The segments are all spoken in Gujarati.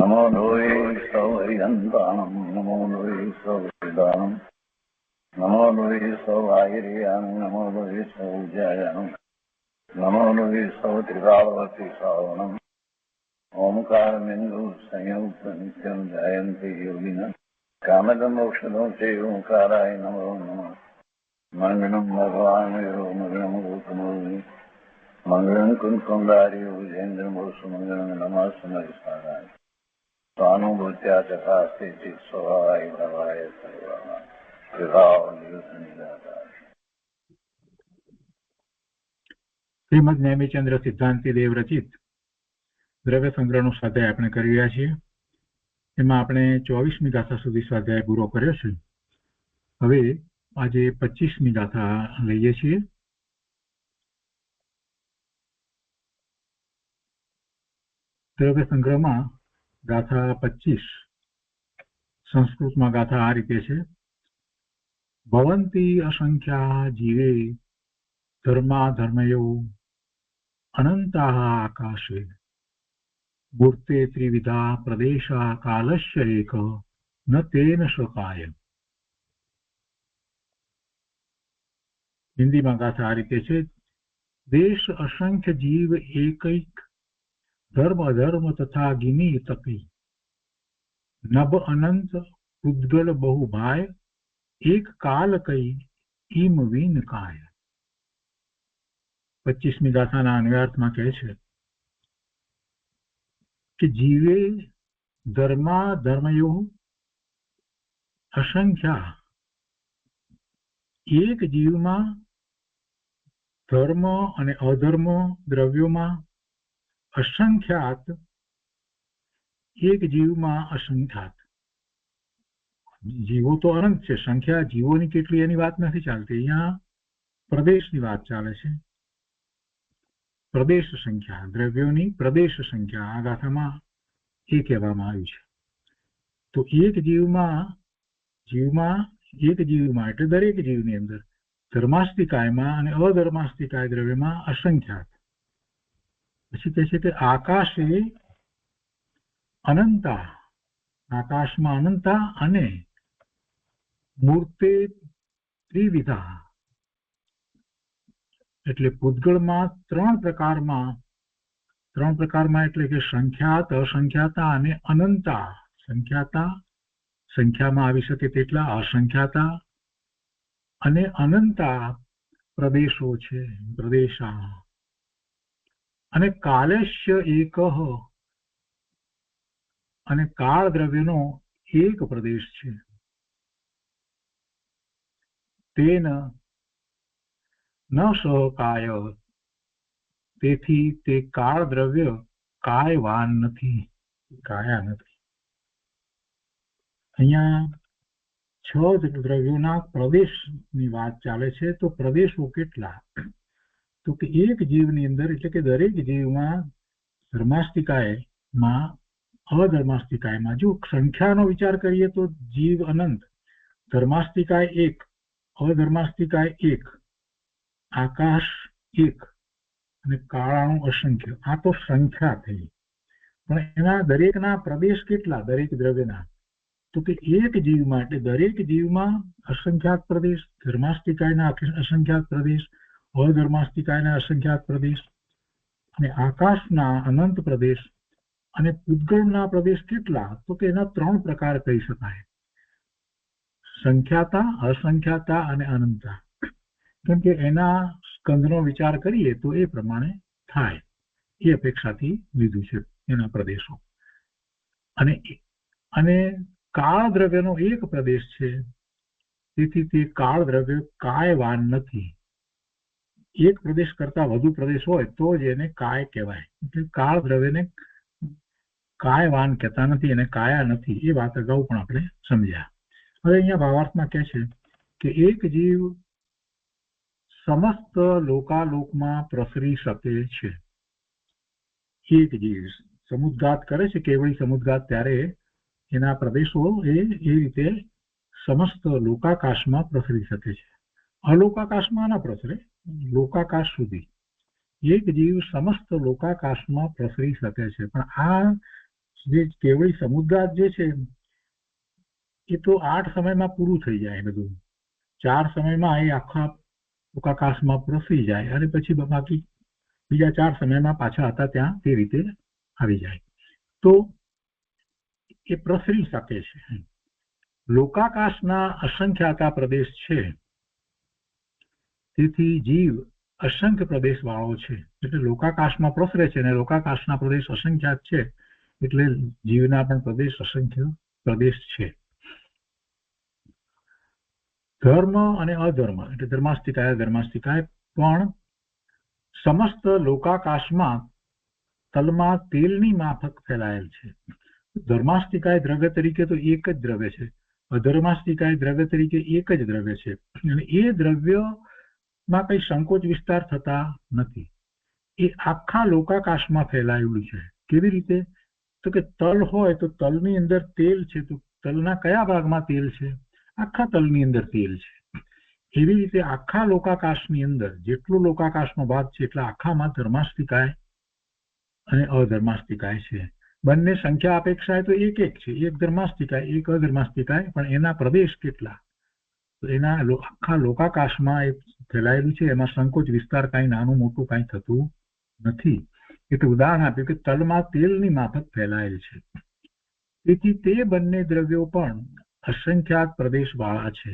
नमो लोये सौहरिहन्तानं नमो लोये सौहृदानं नमो लोये सौभागिर्यानं नमो लोये सौज्यायानं नमो लोये सौत्रिकावती सावनं ओंकारमिन्दु संयुक्त नित्यं जयन्ति योगिनः कामदमोक्षदं चैव ओंकाराय नमो नमः मङ्गलं भगवान् यो मङ्गलं गौतमोऽग्नि मङ्गलं कुन्कुन्दार्यो विजेन्द्रमोसुमङ्गलं नमः समयसाराय स्वानुभूत्या चकास्ते स्वभावाय भवाय सर्वाय विभाव निदाताय। શ્રીમદ નેમિચંદ્ર સિદ્ધાંતિ દેવ રચિત દ્રવ્ય સંગ્રહનો સ્વાધ્યાય આપણે કરી રહ્યા છીએ. એમાં આપણે 24મી ગાથા સુધી સ્વાધ્યાય પૂરો કર્યો છે. હવે આજે 25મી ગાથા લઈએ છીએ. દ્રવ્ય સંગ્રહમાં ગાથા 25 સંસ્કૃતમાં ગાથા આ રીતે છે. ભવંતી અસંખ્યા જીવે ધર્માધર્મયો અનંતાઃ આકાશે મૂર્તે ત્રિવિધા પ્રદેશા કાલસ્ય એક ન તેન શકાય. હિન્દીમાં ગાથા આ રીતે છે. દેશ અસંખ્ય જીવ એકૈક ધર્મ અધર્મ તથા ગિની તપી નભ અનંત ઉદ્ગલ બહુ ભાય એક કાલ કઈ ઈમ વિન કાય. 25મી ગાથાના અન્વયાર્થમાં કહે છે કે જીવે ધર્મા ધર્મયો અસંખ્યા, એક જીવમાં ધર્મ અને અધર્મ દ્રવ્યોમાં અસંખ્યાત, એક જીવમાં અસંખ્યાત. જીવો તો અનંત છે, સંખ્યા જીવોની કેટલી એની વાત નથી ચાલતી. અહીંયા પ્રદેશની વાત ચાલે છે. પ્રદેશ સંખ્યા, દ્રવ્યોની પ્રદેશ સંખ્યા આ ગાથામાં એ કહેવામાં આવ્યું છે. તો એક જીવમાં એટલે દરેક જીવની અંદર ધર્માસ્તિકાયમાં અને અધર્માસ્તિકાય દ્રવ્યમાં અસંખ્યાત. પછી કહે છે કે આકાશે અનંતા, આકાશમાં અનંતા અને મૂર્તે ત્રિવિધા એટલે પૂતગળમાં ત્રણ પ્રકારમાં એટલે કે સંખ્યાત, અસંખ્યાતા અને અનંતા. સંખ્યાતા સંખ્યામાં આવી શકે તેટલા, અસંખ્યાતા અને અનંતા પ્રદેશો છે, પ્રદેશા. અને કાલસ્ય એક, અને કાળ દ્રવ્યનો એક પ્રદેશ છે. તેન ન સહકાય, તેથી તે કાળ દ્રવ્ય કાયવાન નથી, કાયા નથી. અહીંયા 6 દ્રવ્યોના પ્રદેશની વાત ચાલે છે. તો પ્રદેશો કેટલા? તો કે એક જીવની અંદર એટલે કે દરેક જીવમાં ધર્માસ્તિકાયમાં, અધર્માસ્તિકાયમાં, જો સંખ્યાનો વિચાર કરીએ તો જીવ અનંત, ધર્માસ્તિકાય એક, અધર્માસ્તિકાય એક, આકાશ એક અને કાળાનું અસંખ્ય. આ તો સંખ્યા થઈ. પણ એના દરેકના પ્રદેશ કેટલા દરેક દ્રવ્યના? તો કે એક જીવમાં એટલે દરેક જીવમાં અસંખ્યાત પ્રદેશ, ધર્માસ્તિકાયના અસંખ્યાત પ્રદેશ, અધર્માસ્તિકાયના અસંખ્યાત પ્રદેશ અને આકાશના અનંત પ્રદેશ અને પૂતગળના પ્રદેશ કેટલા? તો કે એના 3 પ્રકાર કહી શકાય: સંખ્યાતા, અસંખ્યાતા અને અનંતા. કેમ કે એના સ્કંધનો વિચાર કરીએ તો એ પ્રમાણે થાય, એ અપેક્ષાથી લીધું છે એના પ્રદેશો. અને કાળ દ્રવ્યનો એક પ્રદેશ છે, તેથી તે કાળ દ્રવ્ય કાયવાન નથી. એક પ્રદેશ કરતા વધુ પ્રદેશ હોય તો જ એને કાય કહેવાય. એટલે કાળ દ્રવ્યને કાયવાન કહેતા નથી, એને કાયા નથી. એ વાત અગાઉ પણ આપણે સમજ્યા. હવે અહીંયા ભાવાર્થમાં કહે છે કે એક જીવ સમસ્ત લોકાલોકમાં પ્રસરી શકે છે. એક જીવ સમુદ્ગાત કરે છે, કેવળી સમુદ્ગાત, ત્યારે એના પ્રદેશો એ રીતે સમસ્ત લોકાકાશમાં પ્રસરી શકે છે. અલોકાકાશમાં ના પ્રસરે, લોકાકાશ સુધી. એક જીવ સમસ્ત લોકાકાશમાં પ્રસરી શકે છે. પણ આ જે કેવળી સમુદ્રાત જે છે એ તો 8 સમયમાં પૂરું થઈ જાય બધું. 4 સમયમાં એ આખા અવકાશમાં પ્રસરી જાય અને પછી બાકી બીજા 4 સમયમાં પાછા હતા ત્યાં તે રીતે આવી જાય. તો એ પ્રસરી શકે છે. લોકાકાશના અસંખ્યાતા પ્રદેશ છે, તેથી જીવ અસંખ્ય પ્રદેશ વાળો છે. એટલે લોકાકાશમાં પ્રસરે છે અને લોકાકાશના પ્રદેશ અસંખ્યાત છે એટલે જીવના પણ પ્રદેશ અસંખ્ય પ્રદેશ છે. ધર્મ અને અધર્મ એટલે ધર્માસ્તિકાય ધર્માસ્તિકાય પણ સમસ્ત લોકાકાશમાં તલમાં તેલની માફક ફેલાયેલ છે. ધર્માસ્તિકાય દ્રવ્ય તરીકે તો એક જ દ્રવ્ય છે, અધર્માસ્તિકાય દ્રવ્ય તરીકે એક જ દ્રવ્ય છે અને એ દ્રવ્યમાં કઈ સંકોચ વિસ્તાર થતા નથી. એ આખા લોકાકાશમાં ફેલાયેલું છે. કેવી રીતે? તો કે તલ હોય તો તલની અંદર તેલ છે, તો તલના કયા ભાગમાં તેલ છે? આખા તલની અંદર તેલ છે. એવી રીતે આખા લોકાકાશની અંદર જેટલો લોકાકાશનો ભાગ છે એટલા આખામાં ધર્માસ્તિકાય અને અધર્માસ્તિકાય છે. બંને સંખ્યા અપેક્ષાએ તો એક એક છે, એક ધર્માસ્તિકાય એક અધર્માસ્તિકાય, પણ એના પ્રદેશ કેટલા? તો એના આખા લોકાકાશમાં એ ફેલાયેલું છે. એમાં સંકોચ વિસ્તાર કાંઈ નાનું મોટું કાંઈ થતું નથી. એટલે ઉદાહરણ આપ્યું કે તલમાં તેલની માફક ફેલાયેલ છે. તેથી તે બંને દ્રવ્યો પણ અસંખ્યાત પ્રદેશ વાળા છે.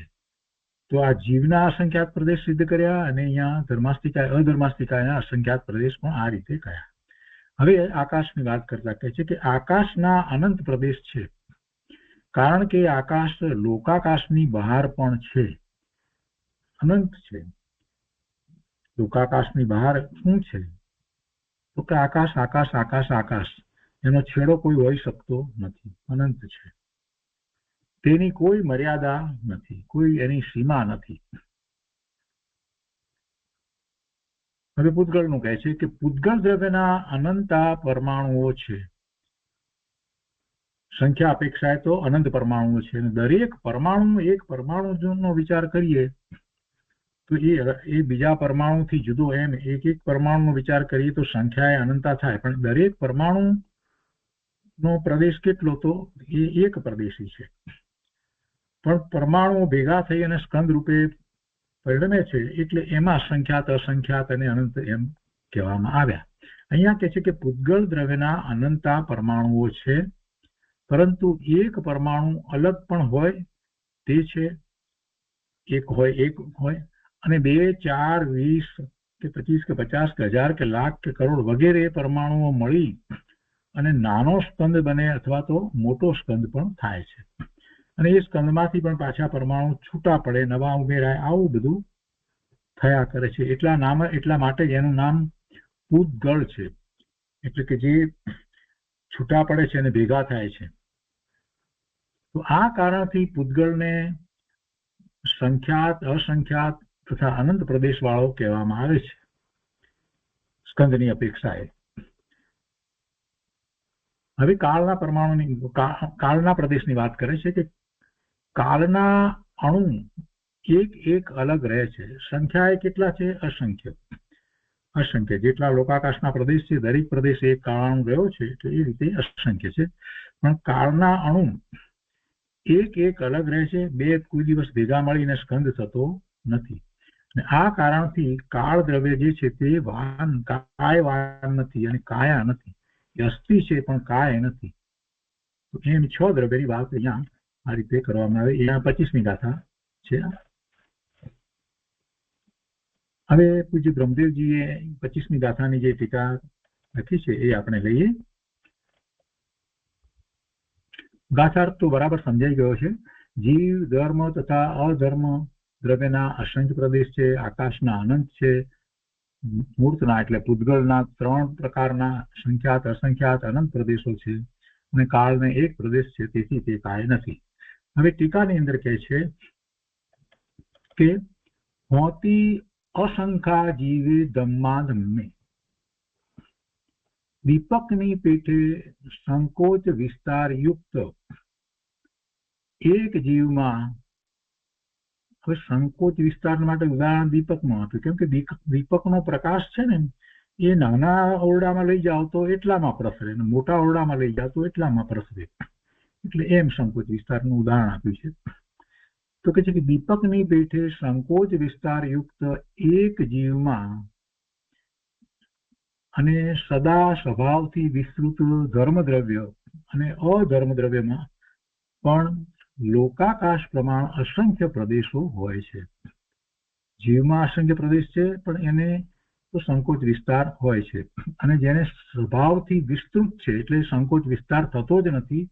તો આ જીવના અસંખ્યાત પ્રદેશ સિદ્ધ કર્યા અને અહીંયા ધર્માસ્તિકાય અધર્માસ્તિકાયના અસંખ્યાત પ્રદેશ પણ આ રીતે કયા. હવે આકાશની વાત કરતા કહે છે કે આકાશના અનંત પ્રદેશ છે, કારણ કે આકાશ લોકાકાશની બહાર પણ છે, અનંત છે. લોકાકાશની બહાર શું છે? તો કે આકાશ આકાશ આકાશ આકાશ, એનો છેડો કોઈ હોઈ શકતો નથી, અનંત છે. તેની કોઈ મર્યાદા નથી, કોઈ એની સીમા નથી. હવે પૂતગળનું કહે છે કે પૂતગળ દ્રવ્યના અનંતા પરમાણુઓ છે. સંખ્યા અપેક્ષાએ તો અનંત પરમાણુઓ છે અને દરેક પરમાણુ એક પરમાણુનો વિચાર કરીએ તો એ બીજા પરમાણુથી જુદો એમ એક એક પરમાણુનો વિચાર કરીએ તો સંખ્યાએ અનંતા થાય, પણ દરેક પરમાણુનો પ્રદેશ કેટલો? તો એ એક પ્રદેશી છે. પણ પરમાણુઓ ભેગા થઈ અને સ્કંદ રૂપે પરિણમે છે એટલે એમાં સંખ્યાત અસંખ્યાત અને અનંત એમ કહેવામાં આવ્યા. અહીંયા કહે છે કે પૂતગળ દ્રવ્યના અનંતા પરમાણુઓ છે, પરંતુ એક પરમાણુ અલગ પણ હોય તે છે, એક હોય અને 2, 4, 20 કે 25 કે 50 કે 1000 કે લાખ કે કરોડ વગેરે પરમાણુઓ મળી અને નાનો સ્કંદ બને અથવા તો મોટો સ્કંદ પણ થાય છે. અને એ સ્કંદમાંથી પણ પાછા પરમાણુ છૂટા પડે, નવા ઉમેરાય, આવું બધું થયા કરે છે. એટલા માટે જ એનું નામ પૂતગળ છે, એટલે કે જે છૂટા પડે છે અને ભેગા થાય છે. તો આ કારણથી પૂતગળને સંખ્યાત અસંખ્યાત તથા અનંત પ્રદેશ વાળો કહેવામાં આવે છે સ્કંદની અપેક્ષાએ. હવે કાળના પ્રદેશની વાત કરે છે કે કાળના અણુ એક એક અલગ રહે છે. સંખ્યાએ કેટલા છે? અસંખ્ય. જેટલા લોકાકાશના પ્રદેશ છે દરેક પ્રદેશ એક કાળાણુ રહ્યો છે એટલે એ રીતે અસંખ્ય છે. પણ કાળના અણુ એક એક અલગ રહે છે, બે કોઈ દિવસ ભેગા મળીને સ્કંદ થતો નથી. અને આ કારણથી કાળ દ્રવ્ય જે છે તે કાયવાન નથી અને કાયા નથી. એ અસ્થિ છે પણ કાય નથી. એમ 6 દ્રવ્યની વાત અહીંયા આ રીતે કરવામાં આવે. અહીંયા 25મી ગાથા છે. હવે પૂજ્ય બ્રહ્મદેવજીએ 25મી ગાથાની જે ટીકા લખી છે એ આપણે લઈએ. ગાથાર્થ તો બરાબર સમજાઈ ગયો છે. જીવ ધર્મ તથા અધર્મ દ્રવ્યના અસંખ્ય પ્રદેશ છે, આકાશના અનંત છે, મૂર્તના એટલે પૂતગળના 3 પ્રકારના સંખ્યાત અસંખ્યાત અનંત પ્રદેશો છે અને કાળને એક પ્રદેશ છે, તેથી તે કાય નથી. હવે ટીકાની અંદર કહે છે કે હોતી અસંખ્યા જીવે ધમ્માધમ્મે, દીપકની પેઠે સંકોચ વિસ્તાર યુક્ત એક જીવમાં. હવે સંકોચ વિસ્તાર માટે ઉદાહરણ દીપકનું આપ્યું, કેમ કે દીપકનો પ્રકાશ છે ને એ નાના ઓરડામાં લઈ જાઓ તો એટલામાં પ્રસરે, અને મોટા ઓરડામાં લઈ જાઓ તો એટલામાં પ્રસરે. એટલે એમ સંકોચ વિસ્તારનું ઉદાહરણ આપ્યું છે. તો કે છે કે દીપકની પેઠે સંકોચ વિસ્તાર યુક્ત એક જીવમાં અને સદા સ્વભાવથી વિસ્તૃત ધર્મદ્રવ્ય અને અધર્મદ્રવ્યમાં પણ લોકાકાશ પ્રમાણ અસંખ્ય પ્રદેશો હોય છે. જીવમાં અસંખ્ય પ્રદેશ છે, પણ એને તો સંકોચ વિસ્તાર હોય છે. અને જેને સ્વભાવથી વિસ્તૃત છે, એટલે સંકોચ વિસ્તાર થતો જ નથી,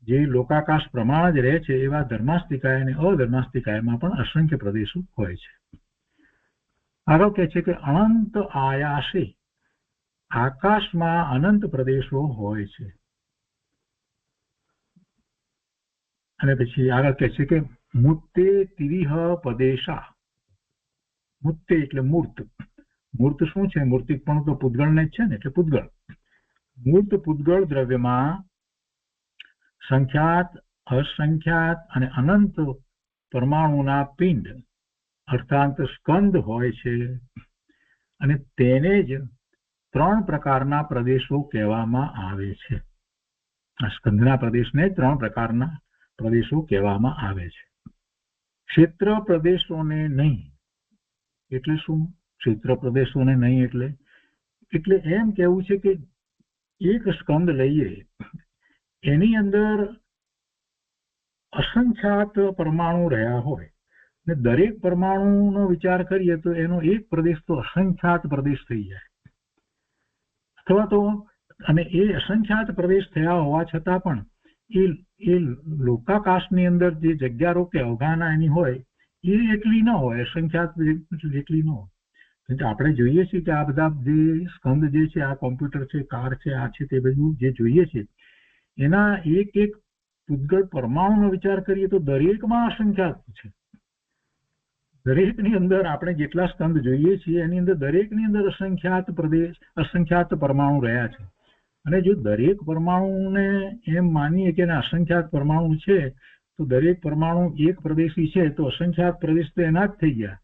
જે લોકાકાશ પ્રમાણ જ રહે છે, એવા ધર્માસ્તિકાય અને અધર્માસ્તિકાયમાં પણ અસંખ્ય પ્રદેશો હોય છે. આગળ કહે છે કે અનંત આયાસે આકાશમાં અનંત પ્રદેશો હોય છે. અને પછી આગળ કહે છે કે મૂર્તે તિવિહ પદેશા. મૂર્તે એટલે મૂર્ત. મૂર્ત શું છે? મૂર્તિક પણ તો પૂતગળને જ છે ને, એટલે પૂતગળ. મૂર્ત પૂતગળ દ્રવ્યમાં સંખ્યાત, અસંખ્યાત અને અનંત પરમાણુના પિંડ અર્થાત સ્કંદ હોય છે. અને તેને જ 3 પ્રકારના પ્રદેશો કહેવામાં આવે છે. આ સ્કંદના પ્રદેશને 3 પ્રકારના પ્રદેશો કહેવામાં આવે છે. ક્ષેત્ર પ્રદેશોને નહીં એટલે શું? ક્ષેત્ર પ્રદેશોને નહીં એટલે એમ કહેવું છે કે એક સ્કંદ લઈએ, એની અંદર અસંખ્યાત પરમાણુ રહ્યા હોય, ને દરેક પરમાણુનો વિચાર કરીએ તો એનો એક પ્રદેશ તો અસંખ્યાત પ્રદેશ થઈ જાય. અથવા તો અને એ અસંખ્યાત પ્રદેશ થયા હોવા છતાં પણ એ લોકાકાશની અંદર જે જગ્યા રોકે અવગાહના એની હોય એ એટલી ન હોય, અસંખ્યાત જેટલી ન હોય. આપણે જોઈએ છીએ કે આ બધા જે સ્કંદ જે છે, આ કોમ્પ્યુટર છે, કાર છે, આ છે, તે બધું જે જોઈએ છે, એના એક એક પૂતગળ પરમાણુનો વિચાર કરીએ તો દરેકમાં અસંખ્યાત છે. દરેકની અંદર આપણે જેટલા સ્કંદ જોઈએ છીએ એની અંદર દરેકની અંદર અસંખ્યાત પ્રદેશ, અસંખ્યાત પરમાણુ રહ્યા છે. અને જો દરેક પરમાણુને એમ માનીએ કે અસંખ્યાત પરમાણુ છે, તો દરેક પરમાણુ એક પ્રદેશી છે, તો અસંખ્યાત પ્રદેશ તો એના જ થઈ ગયા.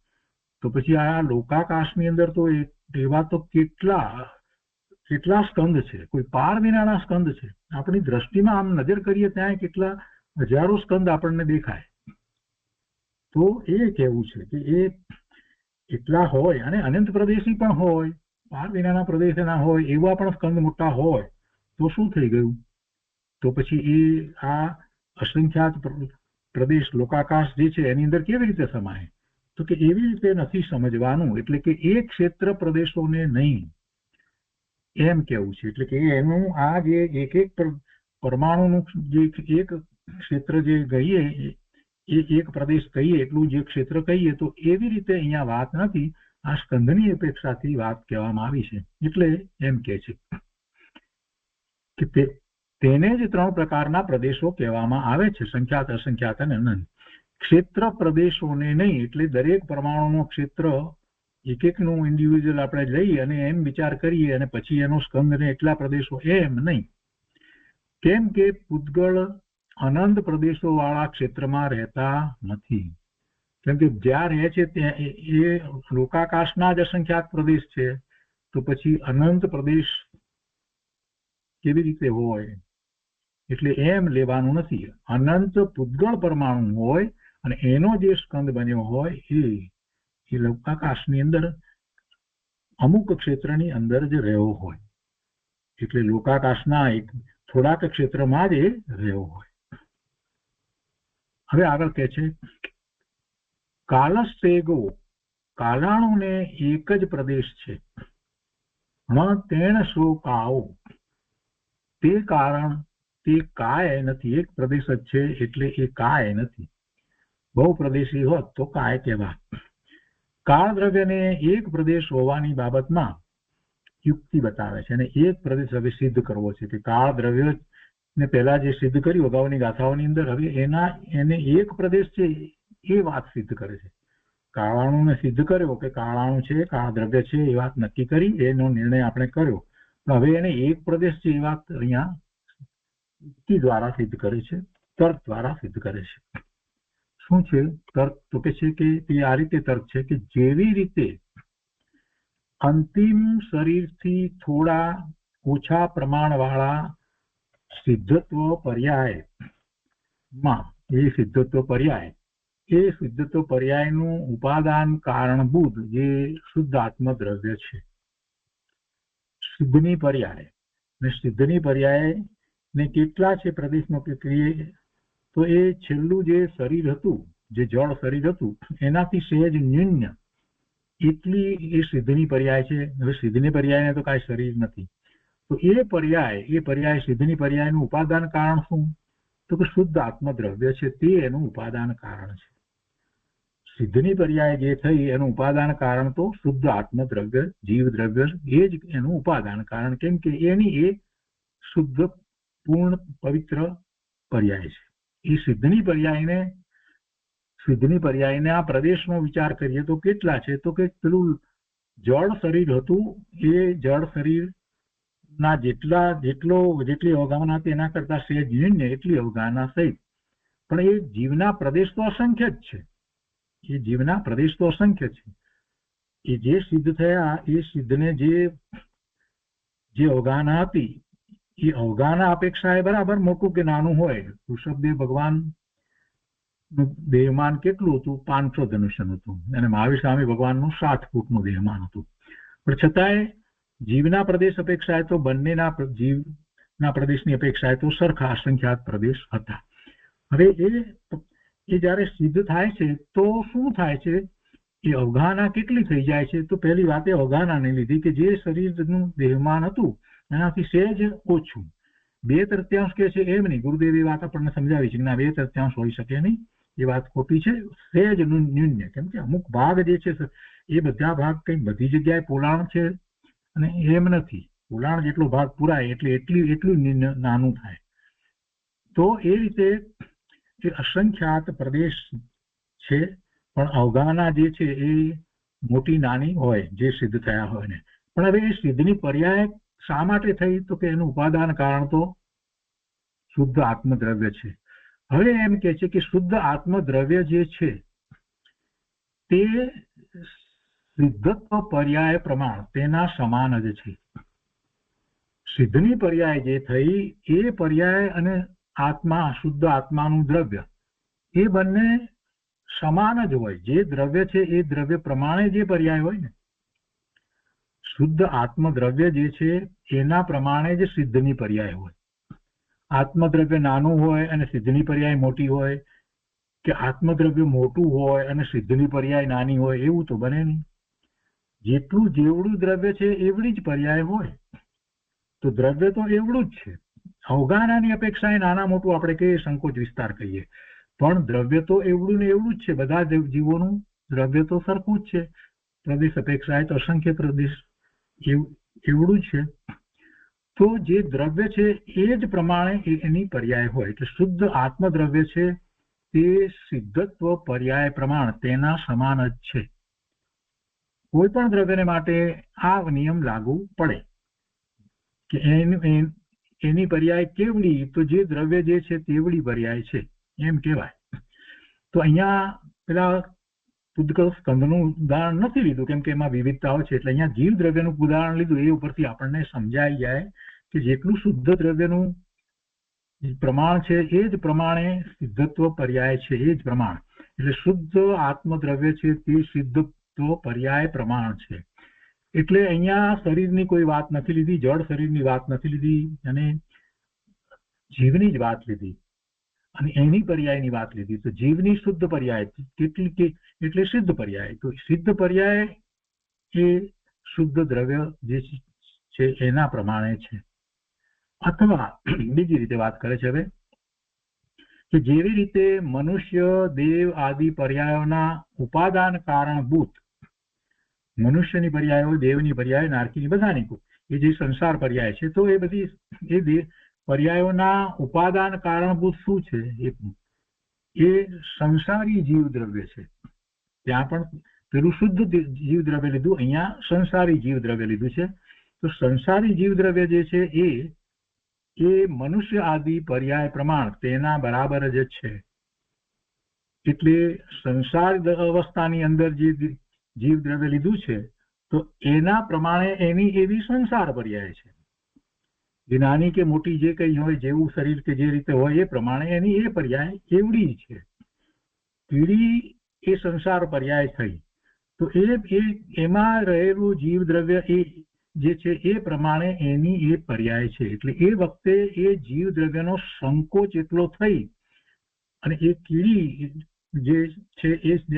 તો પછી આ લોકાકાશની અંદર તો એવા તો કેટલા સ્કંદ છે, કોઈ પાર વિનાના સ્કંદ છે. આપણી દ્રષ્ટિમાં આમ નજર કરીએ ત્યાં કેટલા હજારો સ્કંદ આપણને દેખાય. તો એ કહેવું છે કે એ એટલા હોય અને અનંત પ્રદેશી પણ હોય, પાર વિનાના પ્રદેશના હોય, એવા પણ સ્કંદ મોટા હોય, તો શું થઈ ગયું? તો પછી એ આ અસંખ્યાત પ્રદેશ લોકાકાશ જે છે એની અંદર કેવી રીતે સમાય? તો કે એવી રીતે નથી સમજવાનું. એટલે કે એક ક્ષેત્ર પ્રદેશોને નહીં એમ કેવું છે. એટલે કે એનું આ જે એક એક પરમાણુનું જે એક ક્ષેત્ર જે કહીએ, એક પ્રદેશ કહીએ, એટલું જે ક્ષેત્ર કહીએ, તો એવી રીતે અહીંયા વાત નથી. આ સ્કંદની અપેક્ષાથી વાત કહેવામાં આવી છે. એટલે એમ કે છે કે તેને જ 3 પ્રકારના પ્રદેશો કહેવામાં આવે છે, સંખ્યાત, અસંખ્યાત અને અનંત. ક્ષેત્ર પ્રદેશોને નહીં એટલે દરેક પરમાણુનો ક્ષેત્ર એક એકનું ઇન્ડિવિજ્યુઅલ આપણે લઈ અને એમ વિચાર કરીએ અને પછી એનો સ્કંદને એટલા પ્રદેશો, એમ નહીં. કેમ કે પૂતગળ અનંત પ્રદેશો વાળા ક્ષેત્રમાં રહેતા નથી. કેમ કે જ્યાં રહે છે ત્યાં એ લોકાકાશના જ અસંખ્યાત પ્રદેશ છે, તો પછી અનંત પ્રદેશ કેવી રીતે હોય? એટલે એમ લેવાનું નથી. અનંત પૂતગળ પરમાણુ હોય અને એનો જે સ્કંદ બન્યો હોય એ લોકાકાશની અંદર અમુક ક્ષેત્રની અંદર જ રહ્યો હોય. એટલે લોકાકાશના એક થોડાક ક્ષેત્રમાં જ એ રહ્યો હોય. હવે આગળ કહે છે કાલસ્તેગો, કાલાણુને એક જ પ્રદેશ છે. તેણ સો કાઓ, તે કારણ તે કાય નથી. એક પ્રદેશ જ છે એટલે એ કાય નથી. બહુ પ્રદેશી હોત તો કાય કહેવાય. કાળ દ્રવ્યને એક પ્રદેશ હોવાની બાબતમાં યુક્તિ બતાવે છે અને એક પ્રદેશ હવે સિદ્ધ કરવો છે કે કાળ દ્રવ્ય ને પહેલા જે સિદ્ધ કર્યું અગાઉની ગાથાઓની અંદર, હવે એને એક પ્રદેશ છે એ વાત સિદ્ધ કરે છે. કાળાણુને સિદ્ધ કર્યો કે કાળાણુ છે, કાળ દ્રવ્ય છે, એ વાત નક્કી કરી, એનો નિર્ણય આપણે કર્યો. પણ હવે એને એક પ્રદેશ છે એ વાત અહીંયા યુક્તિ દ્વારા સિદ્ધ કરે છે, તર્ક દ્વારા સિદ્ધ કરે છે. શું છે તર્ક? તો કે છે કે તે આ રીતે તર્ક છે કે જેવી રીતે અંતિમ શરીરથી થોડા ઓછા પ્રમાણવાળા સિદ્ધત્વ પર્યાયમાં એ સિદ્ધત્વ પર્યાયનું ઉપાદાન કારણભૂત જે શુદ્ધ આત્મદ્રવ્ય છે. સિદ્ધની પર્યાય ને કેટલા છે પ્રદેશમાં પ્રક્રિય, તો એ છેલ્લું જે શરીર હતું, જે જળ શરીર હતું, એનાથી સહેજ ન્યૂન્ય એટલી એ સિદ્ધની પર્યાય છે. હવે સિદ્ધની પર્યાયને તો કાંઈ શરીર નથી, તો એ પર્યાય સિદ્ધની પર્યાયનું ઉપાદાન કારણ શું? તો કે શુદ્ધ આત્મદ્રવ્ય છે, તે એનું ઉપાદાન કારણ છે. સિદ્ધની પર્યાય જે થઈ એનું ઉપાદાન કારણ તો શુદ્ધ આત્મદ્રવ્ય, જીવ દ્રવ્ય, એ જ એનું ઉપાદાન કારણ. કેમ કે એની એ શુદ્ધ પૂર્ણ પવિત્ર પર્યાય છે. એ સિદ્ધની પર્યાયને આ પ્રદેશનો વિચાર કરીએ તો કેટલા છે? તો કે પેલું જળ શરીર હતું, એ જળ શરીર ના જેટલી અવગાહના હતી એના કરતા સહેજ ન્યૂન્ય એટલી અવગાહના સહિત. પણ એ જીવના પ્રદેશ તો અસંખ્ય જ છે. એ જે સિદ્ધ થયા એ સિદ્ધને જે અવગાહના હતી એ અવગાહના અપેક્ષા એ બરાબર મોટું કે નાનું હોય. ઋષભદેવ ભગવાન દેહમાન કેટલું હતું? 500 ધનુષ્યનું હતું, અને મહાવીર સ્વામી ભગવાનનું 7 ફૂટનું દેહમાન હતું. પણ છતાંય જીવના પ્રદેશ અપેક્ષાએ તો બંનેના જીવના પ્રદેશની અપેક્ષાએ તો સરખા અસંખ્યાત પ્રદેશ હતા. હવે એ જ્યારે સિદ્ધ થાય છે તો શું થાય છે? એ અવગાહના કેટલી થઈ જાય છે? તો પહેલી વાત એ અવગાહનાને લીધી કે જે શરીરનું દેહમાન હતું એનાથી સહેજ ઓછું, 2/3 કે છે એમ નહીં. ગુરુદેવ એ વાત આપણને સમજાવી છે કે ના 2/3 હોઈ શકે નહીં, એ વાત ખોટી છે. સહેજ ન્યૂન્ય, કેમ કે અમુક ભાગ જે છે એ બધા ભાગ કઈ બધી જગ્યાએ પોલાણ છે અને એમ નથી. પોલાણ જેટલો ભાગ પુરાય એટલે એટલું નાનું થાય. તો એ રીતે એ અસંખ્યાત પ્રદેશ છે, પણ અવગાહના જે છે એ મોટી નાની હોય જે સિદ્ધ થયા હોય ને. પણ હવે એ સિદ્ધની પર્યાય શા માટે થઈ? તો કે એનું ઉપાદાન કારણ તો શુદ્ધ આત્મદ્રવ્ય છે. હવે એમ કે છે કે શુદ્ધ આત્મદ્રવ્ય જે છે તે સિદ્ધત્વ પર્યાય પ્રમાણ તેના સમાન જ છે. સિદ્ધની પર્યાય જે થઈ એ પર્યાય અને આત્મા, શુદ્ધ આત્માનું દ્રવ્ય, એ બંને સમાન જ હોય. જે દ્રવ્ય છે એ દ્રવ્ય પ્રમાણે જે પર્યાય હોય ને, શુદ્ધ આત્મદ્રવ્ય જે છે એના પ્રમાણે જ સિદ્ધની પર્યાય હોય. આત્મદ્રવ્ય નાનું હોય અને સિદ્ધની પર્યાય મોટી હોય, કે આત્મદ્રવ્ય મોટું હોય અને સિદ્ધની પર્યાય નાની હોય, એવું તો બને નહીં. જેવડું દ્રવ્ય છે એવડી જ પર્યાય હોય. તો દ્રવ્ય તો એવડું જ છે. અવગાહનાની અપેક્ષાએ નાના મોટું આપણે કહીએ, સંકોચ વિસ્તાર કહીએ, પણ દ્રવ્ય તો એવડું ને એવડું જ છે. બધા જીવોનું દ્રવ્ય તો સરખું જ છે. પ્રદેશ અપેક્ષાએ તો અસંખ્ય પ્રદેશ એવડું જ છે. તો જે દ્રવ્ય છે એ જ પ્રમાણે એની પર્યાય હોય. એટલે શુદ્ધ આત્મદ્રવ્ય છે તે સિદ્ધત્વ પર્યાય પ્રમાણ તેના સમાન જ છે. કોઈ પણ દ્રવ્યને માટે આ નિયમ લાગુ પડે કે એની પર્યાય કેવડી? તો જે દ્રવ્ય જે છે તેવડી પર્યાય છે એમ કહેવાય. તો અહીંયા પેલા ઉદ્ગલ સ્કંદનું ઉદાહરણ નથી લીધું, કેમ કે એમાં વિવિધતાઓ છે. એટલે અહીંયા જીવ દ્રવ્યનું ઉદાહરણ લીધું. એ ઉપરથી આપણને સમજાઈ જાય કે જેટલું શુદ્ધ દ્રવ્યનું પ્રમાણ છે એ જ પ્રમાણે સિદ્ધત્વ પર્યાય છે, એ જ પ્રમાણ. એટલે શુદ્ધ આત્મદ્રવ્ય છે તે સિદ્ધત્વ પર્યાય પ્રમાણ છે. એટલે અહીંયા શરીરની કોઈ વાત નથી લીધી, જળ શરીરની વાત નથી લીધી, અને જીવની જ વાત લીધી અને એની પર્યાયની વાત લીધી. તો જીવની શુદ્ધ પર્યાય કેટલી એટલે સિદ્ધ પર્યાય. તો સિદ્ધ પર્યાય એ શુદ્ધ દ્રવ્ય જે છે એના પ્રમાણે છે. અથવા બીજી રીતે વાત કરે છે હવે કે જેવી રીતે મનુષ્ય, દેવ આદિ પર્યાયોના ઉપાદાન કારણભૂત, મનુષ્યની પર્યાય હોય, દેવની પર્યાય, નારકીની, બધાની, એ જે સંસાર પર્યાય છે, તો એ બધી એ પર્યાયોના ઉપાદાન કારણભૂત શું છે? એ સંસારી જીવ દ્રવ્ય છે. ત્યાં પણ પેલું શુદ્ધ જીવ દ્રવ્ય લીધું, અહીંયા સંસારી જીવ દ્રવ્ય લીધું છે. તો સંસારી જીવ દ્રવ્ય જે છે એ મનુષ્ય આદિ પર્યાય પ્રમાણ તેના બરાબર જ છે. એટલે સંસાર અવસ્થાની અંદર જે જીવ દ્રવ્ય લીધું છે તો એના પ્રમાણે એની એવી સંસાર પર્યાય છે. જે નાની કે મોટી જે કંઈ હોય, જેવું શરીર કે જે રીતે હોય એ પ્રમાણે એની એ પર્યાય એવડી જ છે. કીડી એ સંસાર પર્યાય થઈ, તો એમાં રહેલું જીવ દ્રવ્ય એ જે છે એ પ્રમાણે એની એ પર્યાય છે. એટલે એ વખતે એ જીવ દ્રવ્યનો સંકોચ એટલો થઈ અને એ કીડી જે છે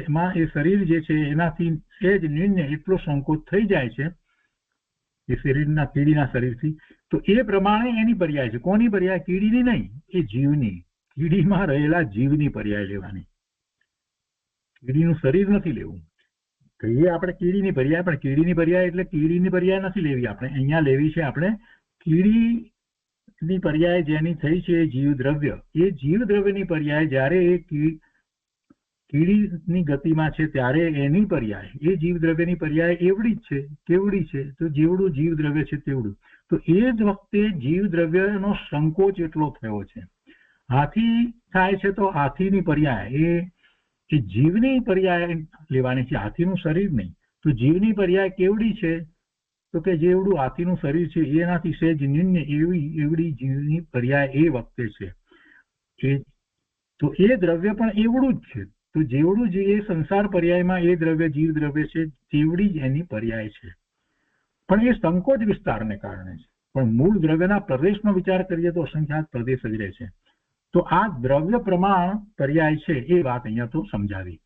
એમાં એ શરીર જે છે એનાથી સહેજ નિર્ણય એટલો સંકોચ થઈ જાય છે એ શરીરના કીડીના શરીરથી, તો એ પ્રમાણે એની પર્યાય છે. કોની પર્યાય? કીડીની નહીં, એ જીવની. કીડીમાં રહેલા જીવની પર્યાય લેવાની, કીડીનું શરીર નથી લેવું. કહીએ આપણે કીડીની પર્યાય, પણ કીડીની પર્યાય એટલે કીડીની પર્યાય નથી લેવી આપણે. અહીંયા લેવી છે આપણે કીડીની પર્યાય જેની થઈ છે એ જીવ દ્રવ્ય. એ જીવ દ્રવ્યની પર્યાય જ્યારે એ કીડીની ગતિમાં છે ત્યારે એની પર્યાય, એ જીવ દ્રવ્યની પર્યાય એવડી જ છે. કેવડી છે? તો જેવડું જીવ દ્રવ્ય છે તેવડું. તો એ જ વખતે જીવ દ્રવ્યનો સંકોચ એટલો થયો છે. હાથી થાય છે તો હાથીની પર્યાય એ જીવની પર્યાય લેવાની છે, હાથીનું શરીર નહીં. તો જીવની પર્યાય કેવડી છે? તો કે જેવડું હાથીનું શરીર છે એનાથી સહેજ નિમ્ન એવડી જીવની પર્યાય એ વખતે છે. તો એ દ્રવ્ય પણ એવડું જ છે. તો જેવડું જે એ સંસાર પર્યાયમાં એ દ્રવ્ય જીવ દ્રવ્ય છે તેવડી જ એની પર્યાય છે. પણ એ સંકોચ વિસ્તારને કારણે છે. પણ મૂળ દ્રવ્યના પ્રદેશનો વિચાર કરીએ તો અસંખ્યાત પ્રદેશ જ રહે છે. તો આ દ્રવ્ય પ્રમાણ પર્યાય છે એ વાત અહીંયા તો સમજાવી.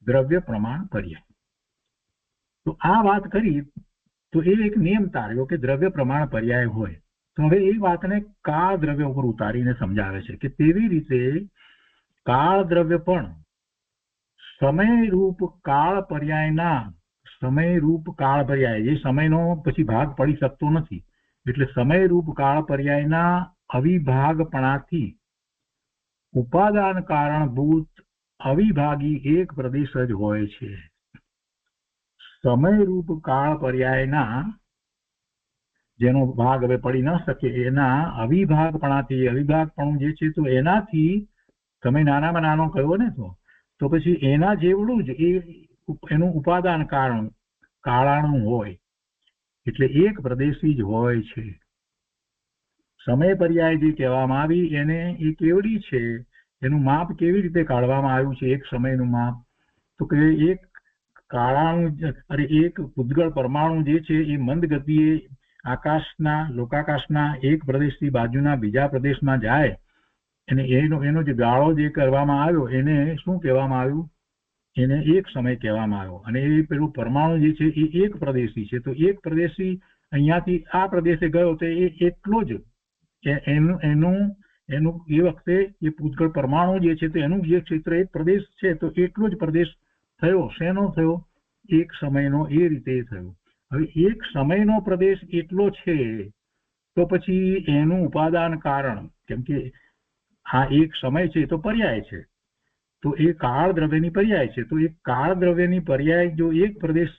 દ્રવ્ય પ્રમાણ પર્યાય, તો આ વાત કરી તો એ એક નિયમ તાર્યો કે દ્રવ્ય પ્રમાણ પર્યાય હોય. તો હવે એ વાતને કાળ દ્રવ્ય ઉપર ઉતારીને સમજાવે છે કે તેવી રીતે કાળ દ્રવ્ય પણ સમયરૂપ કાળ પર્યાયના, સમયરૂપ કાળ પર્યાય જે સમયનો પછી ભાગ પડી શકતો નથી, એટલે સમયરૂપ કાળ પર્યાયના અવિભાગપણાથી ઉપાદાન કારણભૂત અવિભાગી એક પ્રદેશ જ હોય છે. સમયરૂપ કાળ પર્યાયના જેનો ભાગ હવે પડી ન શકે એના અવિભાગપણાથી, અવિભાગપણું જે છે તો એનાથી તમે નાનામાં નાનો કહ્યો ને તો પછી એના જેવડું જ એનું ઉપાદાન કારણ કાળાનું હોય, એટલે એક પ્રદેશી જ હોય છે. સમય પર્યાય જે કહેવામાં આવી એને એ કેવડી છે, એનું માપ કેવી રીતે કાઢવામાં આવ્યું છે એક સમયનું માપ? તો કે એક કાળાનું એક ઉદ્ગળ પરમાણુ જે છે એ મંદ ગતિએ આકાશના, લોકાકાશના એક પ્રદેશથી બાજુના બીજા પ્રદેશમાં જાય અને એનો જે ગાળો જે કરવામાં આવ્યો એને શું કહેવામાં આવ્યું? એને એક સમય કહેવામાં આવ્યો. અને એ પેલું પરમાણુ જે છે એ એક પ્રદેશી છે. તો એક પ્રદેશી અહીંયાથી આ પ્રદેશે ગયો તો એ એટલો જ એનું એ વખતે એ પૂતગળ પરમાણુ જે છે તો એનું જે ક્ષેત્ર એક પ્રદેશ છે તો એટલો જ પ્રદેશ થયો. શેનો થયો? એક સમયનો. એ રીતે થયો. હવે એક સમયનો પ્રદેશ એટલો છે તો પછી એનું ઉપાદાન કારણ, કેમ કે આ એક સમય છે તો પર્યાય છે, તો એ કાળ દ્રવ્યની પર્યાય છે. તો એ કાળ દ્રવ્યની પર્યાય જો એક પ્રદેશ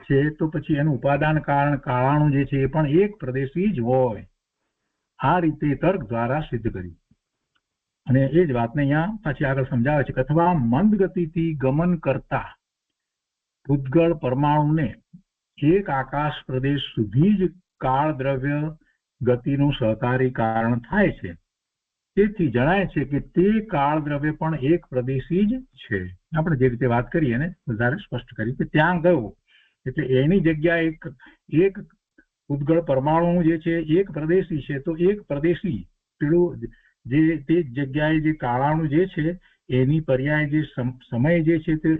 છે તો પછી એનું ઉપાદાન કારણ કાળાણું જે છે એ પણ એક પ્રદેશી જ હોય. આ રીતે તર્ક દ્વારા સિદ્ધ કરી. અને એ જ વાતને અહીંયા પાછી આગળ સમજાવે છે કે અથવા મંદ ગતિથી ગમન કરતા પૂતગળ પરમાણુને એક આકાશ પ્રદેશ સુધી જ કાળ દ્રવ્ય ગતિનું સહકારી કારણ થાય છે. તેથી જણાય છે કે તે કાળ દ્રવ્ય પણ એક પ્રદેશી જ છે. આપણે જે રીતે વાત કરી એને વધારે સ્પષ્ટ કરી કે ત્યાં ગયો એટલે એની જગ્યાએ એક ઉદ્ગળ પરમાણુ જે છે એક પ્રદેશી છે, તો એક પ્રદેશી પેલું જે તે જગ્યાએ જે કાળાણુ જે છે એની પર્યાય જે સમય જે છે તે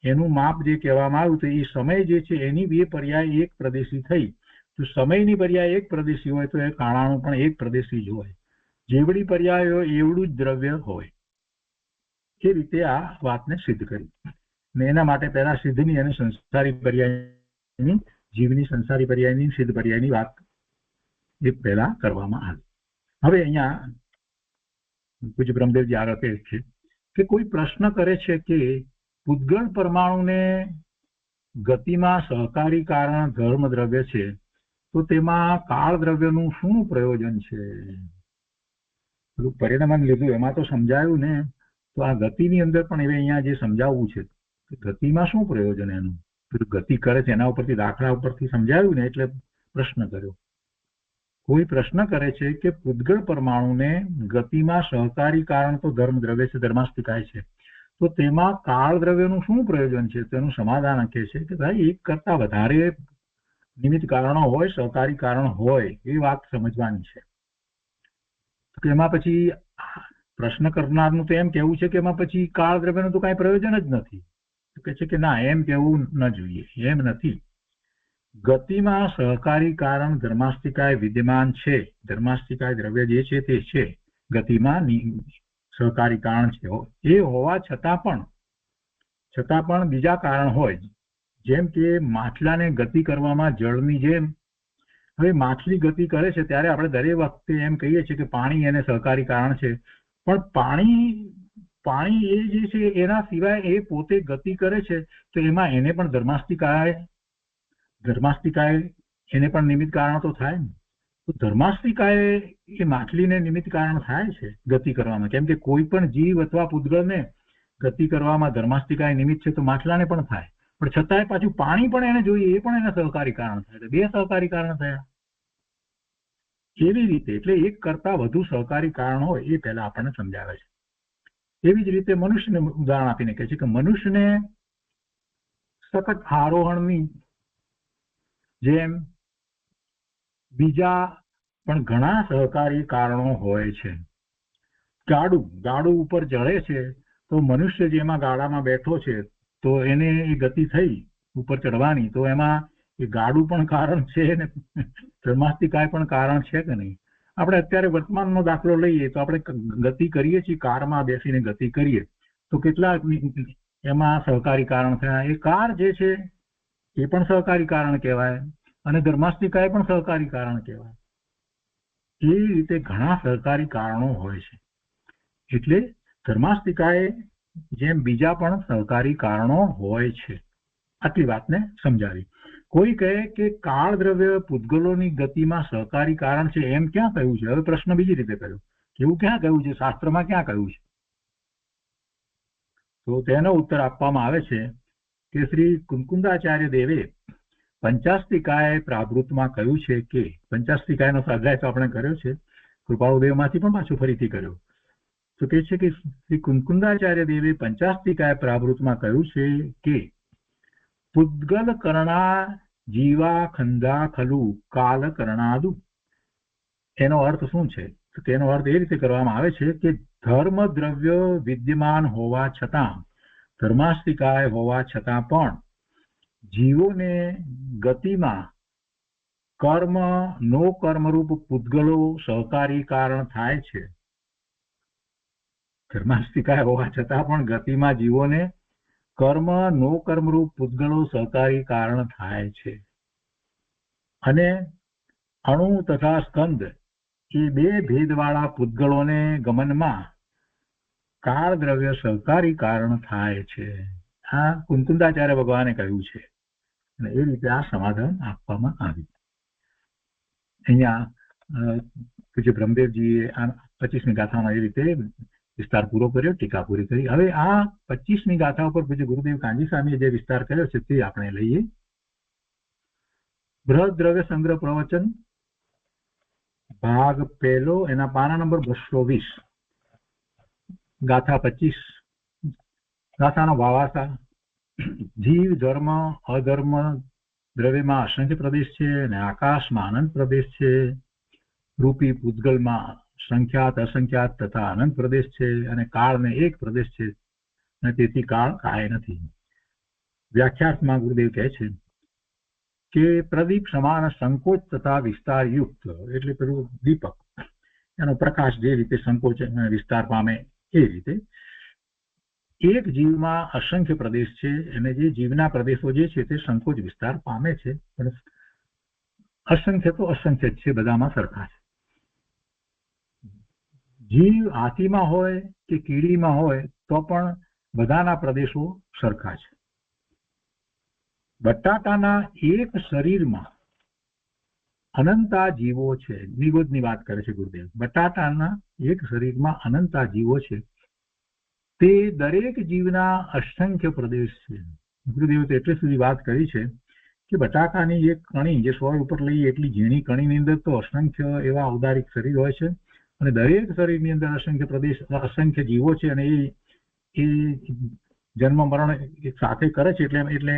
એનું માપ જે કહેવામાં આવ્યું તો એ સમય જે છે એની બે પર્યાય એક પ્રદેશી થઈ. તો સમયની પર્યાય એક પ્રદેશી હોય તો એ કાળાણુ પણ એક પ્રદેશી જ હોય. જેવડી પર્યાય હોય એવડું જ દ્રવ્ય હોય. એ રીતે આ વાતને સિદ્ધ કરી. ને એના માટે પહેલા સિદ્ધની અને સંસારી પર્યાયની, જીવની સંસારી પર્યાયની, સિદ્ધ પર્યાયની વાત એ પહેલા કરવામાં આવી. હવે અહીંયા પૂજ્ય બ્રહ્મદેવજી આગળ કહે છે કે કોઈ પ્રશ્ન કરે છે કે પૂતગળ પરમાણુને ગતિમાં સહકારી કારણ ધર્મ દ્રવ્ય છે તો તેમાં કાળ દ્રવ્યનું શું પ્રયોજન છે? પરિણામ લીધું એમાં તો સમજાયું ને, તો આ ગતિની અંદર પણ હવે અહીંયા જે સમજાવવું છે કે ગતિમાં શું પ્રયોજન એનું? તો ગતિ કરે છે એના ઉપરથી દાખલા ઉપરથી સમજાવ્યું ને એટલે પ્રશ્ન કર્યો. કોઈ પ્રશ્ન કરે છે કે પૂતગળ પરમાણુને ગતિમાં સહકારી કારણ તો ધર્મ દ્રવ્ય છે, ધર્માસ્તિકાય છે, તો તેમાં કાળ દ્રવ્યનું શું પ્રયોજન છે? તેનું સમાધાન કહે છે કે ભાઈ એક કરતા વધારે નિમિત્ત કારણો હોય, સહકારી કારણ હોય, એ વાત સમજવાની છે. તો એમાં પછી પ્રશ્ન કરનારનું તો એમ કેવું છે કે એમાં પછી કાળ દ્રવ્યનું તો કાંઈ પ્રયોજન જ નથી. તો કહે છે કે ના, એમ કેવું ન જોઈએ, એમ નથી. ગતિમાં સહકારી કારણ ધર્માસ્તિકાય વિદ્યમાન છે. ધર્માસ્તિકાય દ્રવ્ય જે છે તે છે, ગતિમાં સહકારી કારણ છે. એ હોવા છતાં પણ બીજા કારણ હોય, જેમ કે માછલાને ગતિ કરવામાં જળની જેમ. હવે માછલી ગતિ કરે છે ત્યારે આપણે દરેક વખતે એમ કહીએ છીએ કે પાણી એને સહકારી કારણ છે, પણ પાણી એ જે છે એના સિવાય એ પોતે ગતિ કરે છે, તો એમાં એને પણ ધર્માસ્તિકાય એને પણ નિમિત્ત કારણ તો થાય ને. તો ધર્માસ્તિકાય એ માછલીને નિમિત્ત કારણ થાય છે ગતિ કરવામાં, કેમ કે કોઈ પણ જીવ અથવા પૂતગળને ગતિ કરવામાં ધર્માસ્તિકાય નિમિત્ત છે, તો માછલાને પણ થાય. પણ છતાંય પાછું પાણી પણ એને જોઈએ, એ પણ એના સહકારી કારણ થાય. બે સહકારી કારણ થયા. એવી રીતે એટલે એક કરતા વધુ સહકારી કારણ હોય એ પહેલા આપણને સમજાવે છે. એવી જ રીતે મનુષ્યને ઉદાહરણ આપીને કહે છે કે મનુષ્યને સખત આરોહણની જેમ બીજા પણ ઘણા સહકારી કારણો હોય છે. ગાડું ઉપર ચડે છે તો મનુષ્ય જેમાં ગાડામાં બેઠો છે તો એને એ ગતિ થઈ ઉપર ચડવાની, તો એમાં એ ગાડું પણ કારણ છે ને ધર્માસ્તિકાય પણ કારણ છે કે નહીં? આપણે અત્યારે વર્તમાનનો દાખલો લઈએ તો આપણે ગતિ કરીએ છીએ, કારમાં બેસીને ગતિ કરીએ તો કેટલા એમાં સહકારી કારણ થયા. એ કાર જે છે એ પણ સહકારી કારણ કહેવાય અને ધર્માસ્તિકાય પણ સહકારી કારણ કહેવાય. એ રીતે ઘણા સહકારી કારણો હોય છે. એટલે ધર્માસ્તિકાય જેમ બીજા પણ સહકારી કારણો હોય છે. આટલી વાતને સમજાવી. કોઈ કહે કે કાળ દ્રવ્ય પૂતગલોની ગતિમાં સહકારી કારણ છે, એમ ક્યાં કહ્યું છે? હવે પ્રશ્ન બીજી રીતે કર્યો, એવું ક્યાં કહ્યું છે? શાસ્ત્રમાં ક્યાં કહ્યું છે? તો તેનો ઉત્તર આપવામાં આવે છે કે શ્રી કુંકુંદાચાર્ય દેવે પંચાસ્તિકાય પ્રાવૃતમાં કહ્યું છે કે, પંચાસ્તિકાયનો સ્વાધ્યાય તો આપણે કર્યો છે, કૃપાળુદેવમાંથી પણ પાછું ફરીથી કર્યો. તો કહે છે કે શ્રી કુંકુંદાચાર્ય દેવે પંચાસ્તિકાય પ્રાવૃતમાં કહ્યું છે કે પૂતગલ કરણા જીવા ખંદા ખલુ કાલ કરણાદુ. એનો અર્થ શું છે? તો તેનો અર્થ એ રીતે કરવામાં આવે છે કે ધર્મ દ્રવ્ય વિદ્યમાન હોવા છતાં, ધર્માસ્તિકાય હોવા છતાં પણ જીવોને ગતિમાં કર્મ નો કર્મરૂપ પૂતગલો સહકારી કારણ થાય છે. ધર્માસ્તિકાય હોવા છતાં પણ ગતિમાં જીવોને કર્મ નો કર્મરૂપ પૂતગલો સહકારી કારણ થાય છે. અને અણુ તથા સ્કંદ એ બે ભેદવાળા પૂતગલોને ગમનમાં કાળ દ્રવ્ય સહકારી કારણ થાય છે. આ કુંકુંદાચાર્ય ભગવાને કહ્યું છે અને એ રીતે આ સમાધાન આપવામાં આવ્યું. અહીંયા પૂજ્ય બ્રહ્મદેવજીએ આ 25મી ગાથામાં એ રીતે વિસ્તાર પૂરો કર્યો, ટીકા પૂરી કરી. હવે આ 25મી ગાથા ઉપર પૂજ્ય ગુરુદેવ કાંજી સ્વામીએ જે વિસ્તાર કર્યો છે તે આપણે લઈએ. બૃહદ દ્રવ્ય સંગ્રહ પ્રવચન ભાગ પહેલો, એના પાના નંબર 220, ગાથા 25. ગાથાનો ભાવાર્થ: જીવ ધર્મ અધર્મ દ્રવ્યમાં અસંખ્ય પ્રદેશ છે અને આકાશમાં અનંત પ્રદેશ છે. રૂપી પૂતગલમાં સંખ્યાત અસંખ્યાત તથા અનંત પ્રદેશ છે અને કાળને એક પ્રદેશ છે અને તેથી કાળ કાય નથી. વ્યાખ્યાર્થમાં ગુરુદેવ કહે છે કે પ્રદીપ સમાન સંકોચ તથા વિસ્તાર યુક્ત, એટલે પેલું દીપક, એનો પ્રકાશ જે રીતે સંકોચ વિસ્તાર પામે એ રીતે એક જીવમાં અસંખ્ય પ્રદેશ છે અને જે જીવના પ્રદેશો જે છે તે સંકોચ વિસ્તાર પામે છે, પણ અસંખ્ય તો અસંખ્ય જ છે, બધામાં સરખા છે. જીવ હાથીમાં હોય કે કીડીમાં હોય તો પણ બધાના પ્રદેશો સરખા છે. બટાટાના એક શરીરમાં અનંતા જીવો છે. નિગોદની વાત કરે છે ગુરુદેવ. બટાટાના એક શરીરમાં અનંતા જીવો છે, તે દરેક જીવના અસંખ્ય પ્રદેશ છે. ગુરુદેવે તો એટલે સુધી વાત કરી છે કે બટાકાની એક કણી જે 100 ઉપર લઈએ એટલી ઝીણી કણીની અંદર તો અસંખ્ય એવા ઔદારિક શરીર હોય છે, અને દરેક શરીરની અંદર અસંખ્ય પ્રદેશ, અસંખ્ય જીવો છે, અને એ જન્મ મરણ એક સાથે કરે છે, એટલે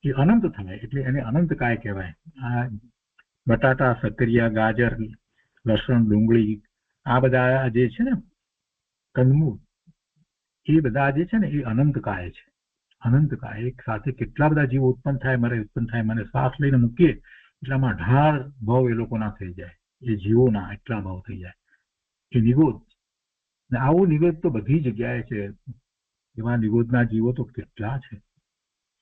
એ અનંત થાય, એટલે એને અનંત કાય કહેવાય. આ બટાટા, સક્કરિયા, ગાજર, લસણ, ડુંગળી, આ બધા જે છે ને કંદમૂળ, એ બધા જે છે ને એ અનંત કાય છે. અનંત કાય એક સાથે કેટલા બધા જીવો ઉત્પન્ન થાય, મને શ્વાસ લઈને મૂકીએ એટલામાં 18 ભાવ એ લોકોના થઈ જાય, એ જીવોના એટલા ભાવ થઈ જાય. એ નિગોદ, આવું નિગોદ તો બધી જગ્યાએ છે. એવા નિગોદના જીવો તો કેટલા છે,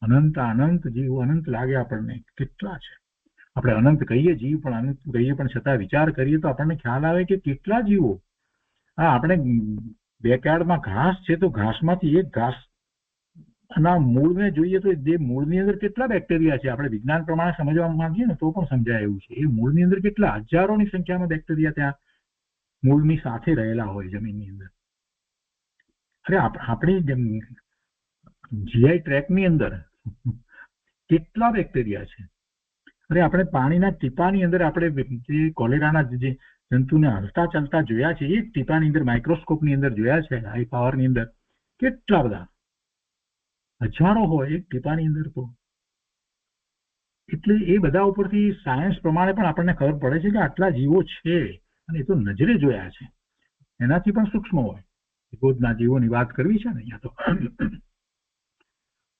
અનંત જીવો. અનંત લાગે આપણને, કેટલા છે. આપણે અનંત કહીએ જીવ, પણ અનંત કહીએ પણ છતાં વિચાર કરીએ તો આપણને ખ્યાલ આવે કે કેટલા જીવો. હા, આપણે બેકયાર્ડમાં ઘાસ છે તો ઘાસમાંથી એક ઘાસ ના મૂળને જોઈએ તો જે મૂળની અંદર કેટલા બેક્ટેરિયા છે, આપણે વિજ્ઞાન પ્રમાણે સમજવા માંગીએ ને તો પણ સમજાય એવું છે. એ મૂળની અંદર કેટલા હજારોની સંખ્યામાં બેક્ટેરિયા ત્યાં મૂળની સાથે રહેલા હોય જમીનની અંદર. અરે આપણી જીઆઈ ટ્રેકની અંદર કેટલા બેક્ટેરિયા છે. અરે આપણે પાણીના ટીપાની અંદર આપણે જે કોલેરાના જે જંતુને હલતા ચાલતા જોયા છે, એક ટીપાની અંદર માઇક્રોસ્કોપની અંદર જોયા છે, હાઈ પાવરની અંદર કેટલા બધા હજારો હોય એક ટીપાની અંદર. તો એટલે એ બધા ઉપરથી સાયન્સ પ્રમાણે પણ આપણને ખબર પડે છે કે આટલા જીવો છે, અને એ તો નજરે જોયા છે. એનાથી પણ સૂક્ષ્મ હોય. નિગોદના જીવોની વાત કરવી છે ને અહીંયા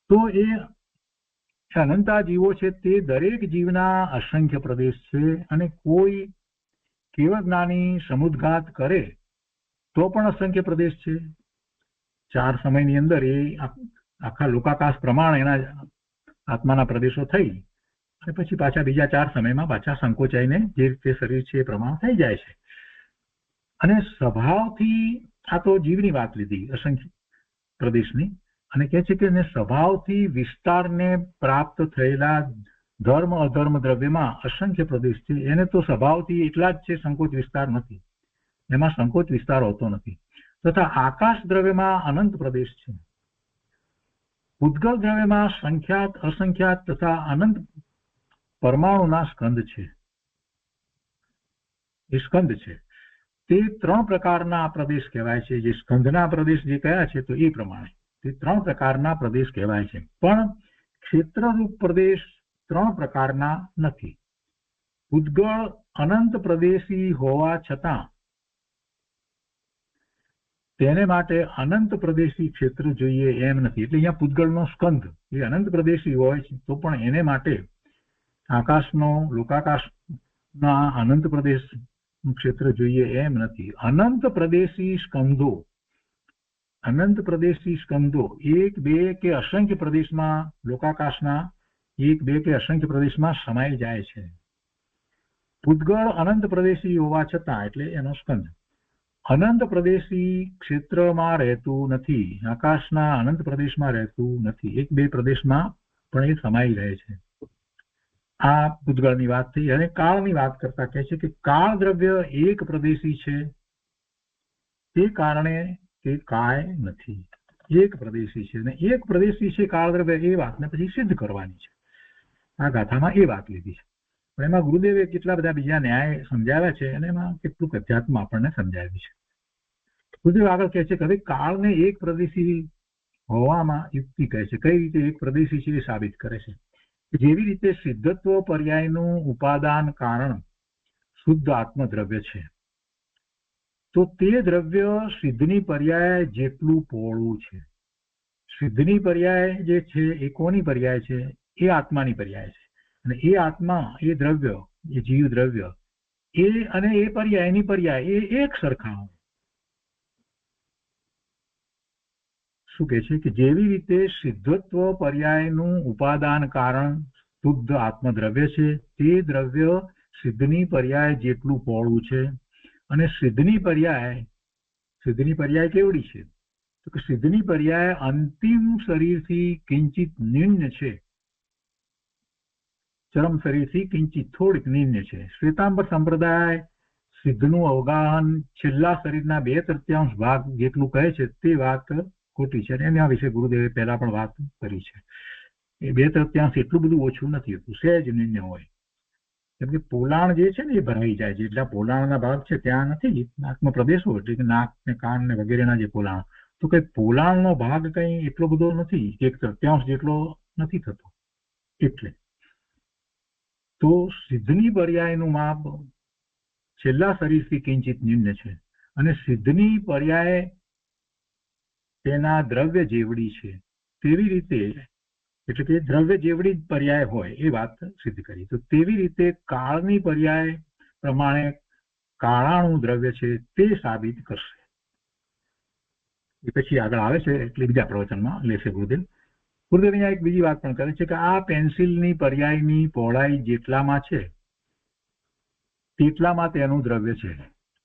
તો એ અનંતા જીવો છે, તે દરેક જીવના અસંખ્ય પ્રદેશ છે, અને કોઈ કેવળ જ્ઞાની સમુદ્ઘાત કરે તો પણ અસંખ્ય પ્રદેશ છે. 4 સમયની અંદર એ આખા લોકાકાશ પ્રમાણે એના આત્માના પ્રદેશો થઈ, અને પછી પાછા બીજા 4 સમયમાં પાછા સંકોચાઈને જે રીતે શરીર છે એ પ્રમાણ થઈ જાય છે. અને સ્વભાવથી, આ તો જીવની વાત લીધી અસંખ્ય પ્રદેશની, અને કહે છે કે સ્વભાવથી વિસ્તારને પ્રાપ્ત થયેલા ધર્મ અધર્મ દ્રવ્યમાં અસંખ્ય પ્રદેશ છે. એને તો સ્વભાવથી એટલા જ છે, સંકોચ વિસ્તાર નથી, એમાં સંકોચ વિસ્તાર હોતો નથી. તથા આકાશ દ્રવ્યમાં અનંત પ્રદેશ છે. ઉદ્ગલ દ્રવ્યમાં સંખ્યાત, અસંખ્યાત તથા અનંત પરમાણુના સ્કંદ છે. એ સ્કંદ છે તે 3 પ્રકારના પ્રદેશ કહેવાય છે. જે સ્કંદના પ્રદેશ જે કયા છે તો એ પ્રમાણે તે 3 પ્રકારના પ્રદેશ કહેવાય છે. પણ ક્ષેત્રરૂપ પ્રદેશ 3 પ્રકારના નથી. ઉદ્ગળ અનંત પ્રદેશી હોવા છતાં તેને માટે અનંત પ્રદેશી ક્ષેત્ર જોઈએ એમ નથી. એટલે અહીંયા પૂતગળનો સ્કંદ એ અનંત પ્રદેશી હોય છે, તો પણ એને માટે આકાશનો, લોકાકાશના અનંત પ્રદેશ ક્ષેત્ર જોઈએ એમ નથી. અનંત પ્રદેશી સ્કંદો 1, 2 કે અસંખ્ય પ્રદેશમાં, લોકાકાશના 1, 2 કે અસંખ્ય પ્રદેશમાં સમાઈ જાય છે. પૂતગળ અનંત પ્રદેશી હોવા છતાં, એટલે એનો સ્કંદ અનંત પ્રદેશી ક્ષેત્રમાં રહેતું નથી, આકાશના અનંત પ્રદેશમાં રહેતું નથી. 1, 2 પ્રદેશમાં પણ એ સમાઈ રહે છે. આ પૂતગળની વાત થઈ. અને કાળની વાત કરતા કહે છે કે કાળ દ્રવ્ય એક પ્રદેશી છે, તે કારણે તે કાય નથી. એક પ્રદેશી છે, અને એક પ્રદેશી છે કાળ દ્રવ્ય, એ વાતને પછી સિદ્ધ કરવાની છે. આ ગાથામાં એ વાત લીધી છે. પણ એમાં ગુરુદેવે કેટલા બધા બીજા ન્યાય સમજાવ્યા છે, અને એમાં કેટલુંક અધ્યાત્મ આપણને સમજાવ્યું છે. ગુરુદેવ આગળ કહે છે કે હવે કાળને એક પ્રદેશી હોવામાં યુક્તિ કહે છે. કઈ રીતે એક પ્રદેશી છે એ સાબિત કરે છે. જેવી રીતે સિદ્ધત્વ પર્યાયનું ઉપાદાન કારણ શુદ્ધ આત્મદ્રવ્ય છે, તો તે દ્રવ્ય સિદ્ધની પર્યાય જેટલું પહોળું છે. સિદ્ધની પર્યાય જે છે એ કોની પર્યાય છે? એ આત્માની પર્યાય છે. અને એ આત્મા, એ દ્રવ્ય, એ જીવ દ્રવ્ય, એ અને એ પર્યાયની પર્યાય એ એક સરખા હોય. શું કહે છે કે જેવી રીતે સિદ્ધત્વ પર્યાયનું ઉપાદાન કારણ શુદ્ધ આત્મદ્રવ્ય છે, તે દ્રવ્ય સિદ્ધની પર્યાય જેટલું પહોળું છે. અને સિદ્ધની પર્યાય કેવડી છે? તો કે સિદ્ધની પર્યાય અંતિમ શરીરથી કિંચિત નિમ્ન છે, ચરમ શરીરથી કિંચિત થોડીક નિમ્ન છે. શ્વેતાંબર સંપ્રદાય સિદ્ધનું અવગાહન છેલ્લા શરીરના 2/3 ભાગ જેટલું કહે છે, તે વાત ખોટી છે. એના વિશે ગુરુદેવે પહેલા પણ વાત કરી છે. એ 2/3 એટલું બધું ઓછું નથી હોતું, સહેજ નિમ્ન હોય. કેમ કે પોલાણ જે છે ને એ ભરાઈ જાય છે. એટલા પોલાણના ભાગ છે ત્યાં નથી નાકનો પ્રદેશો, એટલે કે નાક ને કાન ને વગેરેના જે પોલાણ, તો કઈ પોલાણનો ભાગ કઈ એટલો બધો નથી, 1/3 જેટલો નથી થતો. એટલે તો સિદ્ધની પર્યાયનું માપ છેલ્લા શરીરથી કિંચિત નિમ્ન છે, અને સિદ્ધની પર્યાય તેના દ્રવ્ય જેવડી છે. તેવી રીતે, એટલે કે દ્રવ્ય જેવડી જ પર્યાય હોય એ વાત સિદ્ધ કરી. તો તેવી રીતે કાળની પર્યાય પ્રમાણે કાળાનું દ્રવ્ય છે તે સાબિત કરશે. એ પછી આગળ આવે છે, એટલે બીજા પ્રવચનમાં લેશે ગુરુદેવ. ગુરુદેવ અહીંયા એક બીજી વાત પણ કરે છે કે આ પેન્સિલની પર્યાયની પહોળાઈ જેટલામાં છે તેટલામાં તેનું દ્રવ્ય છે.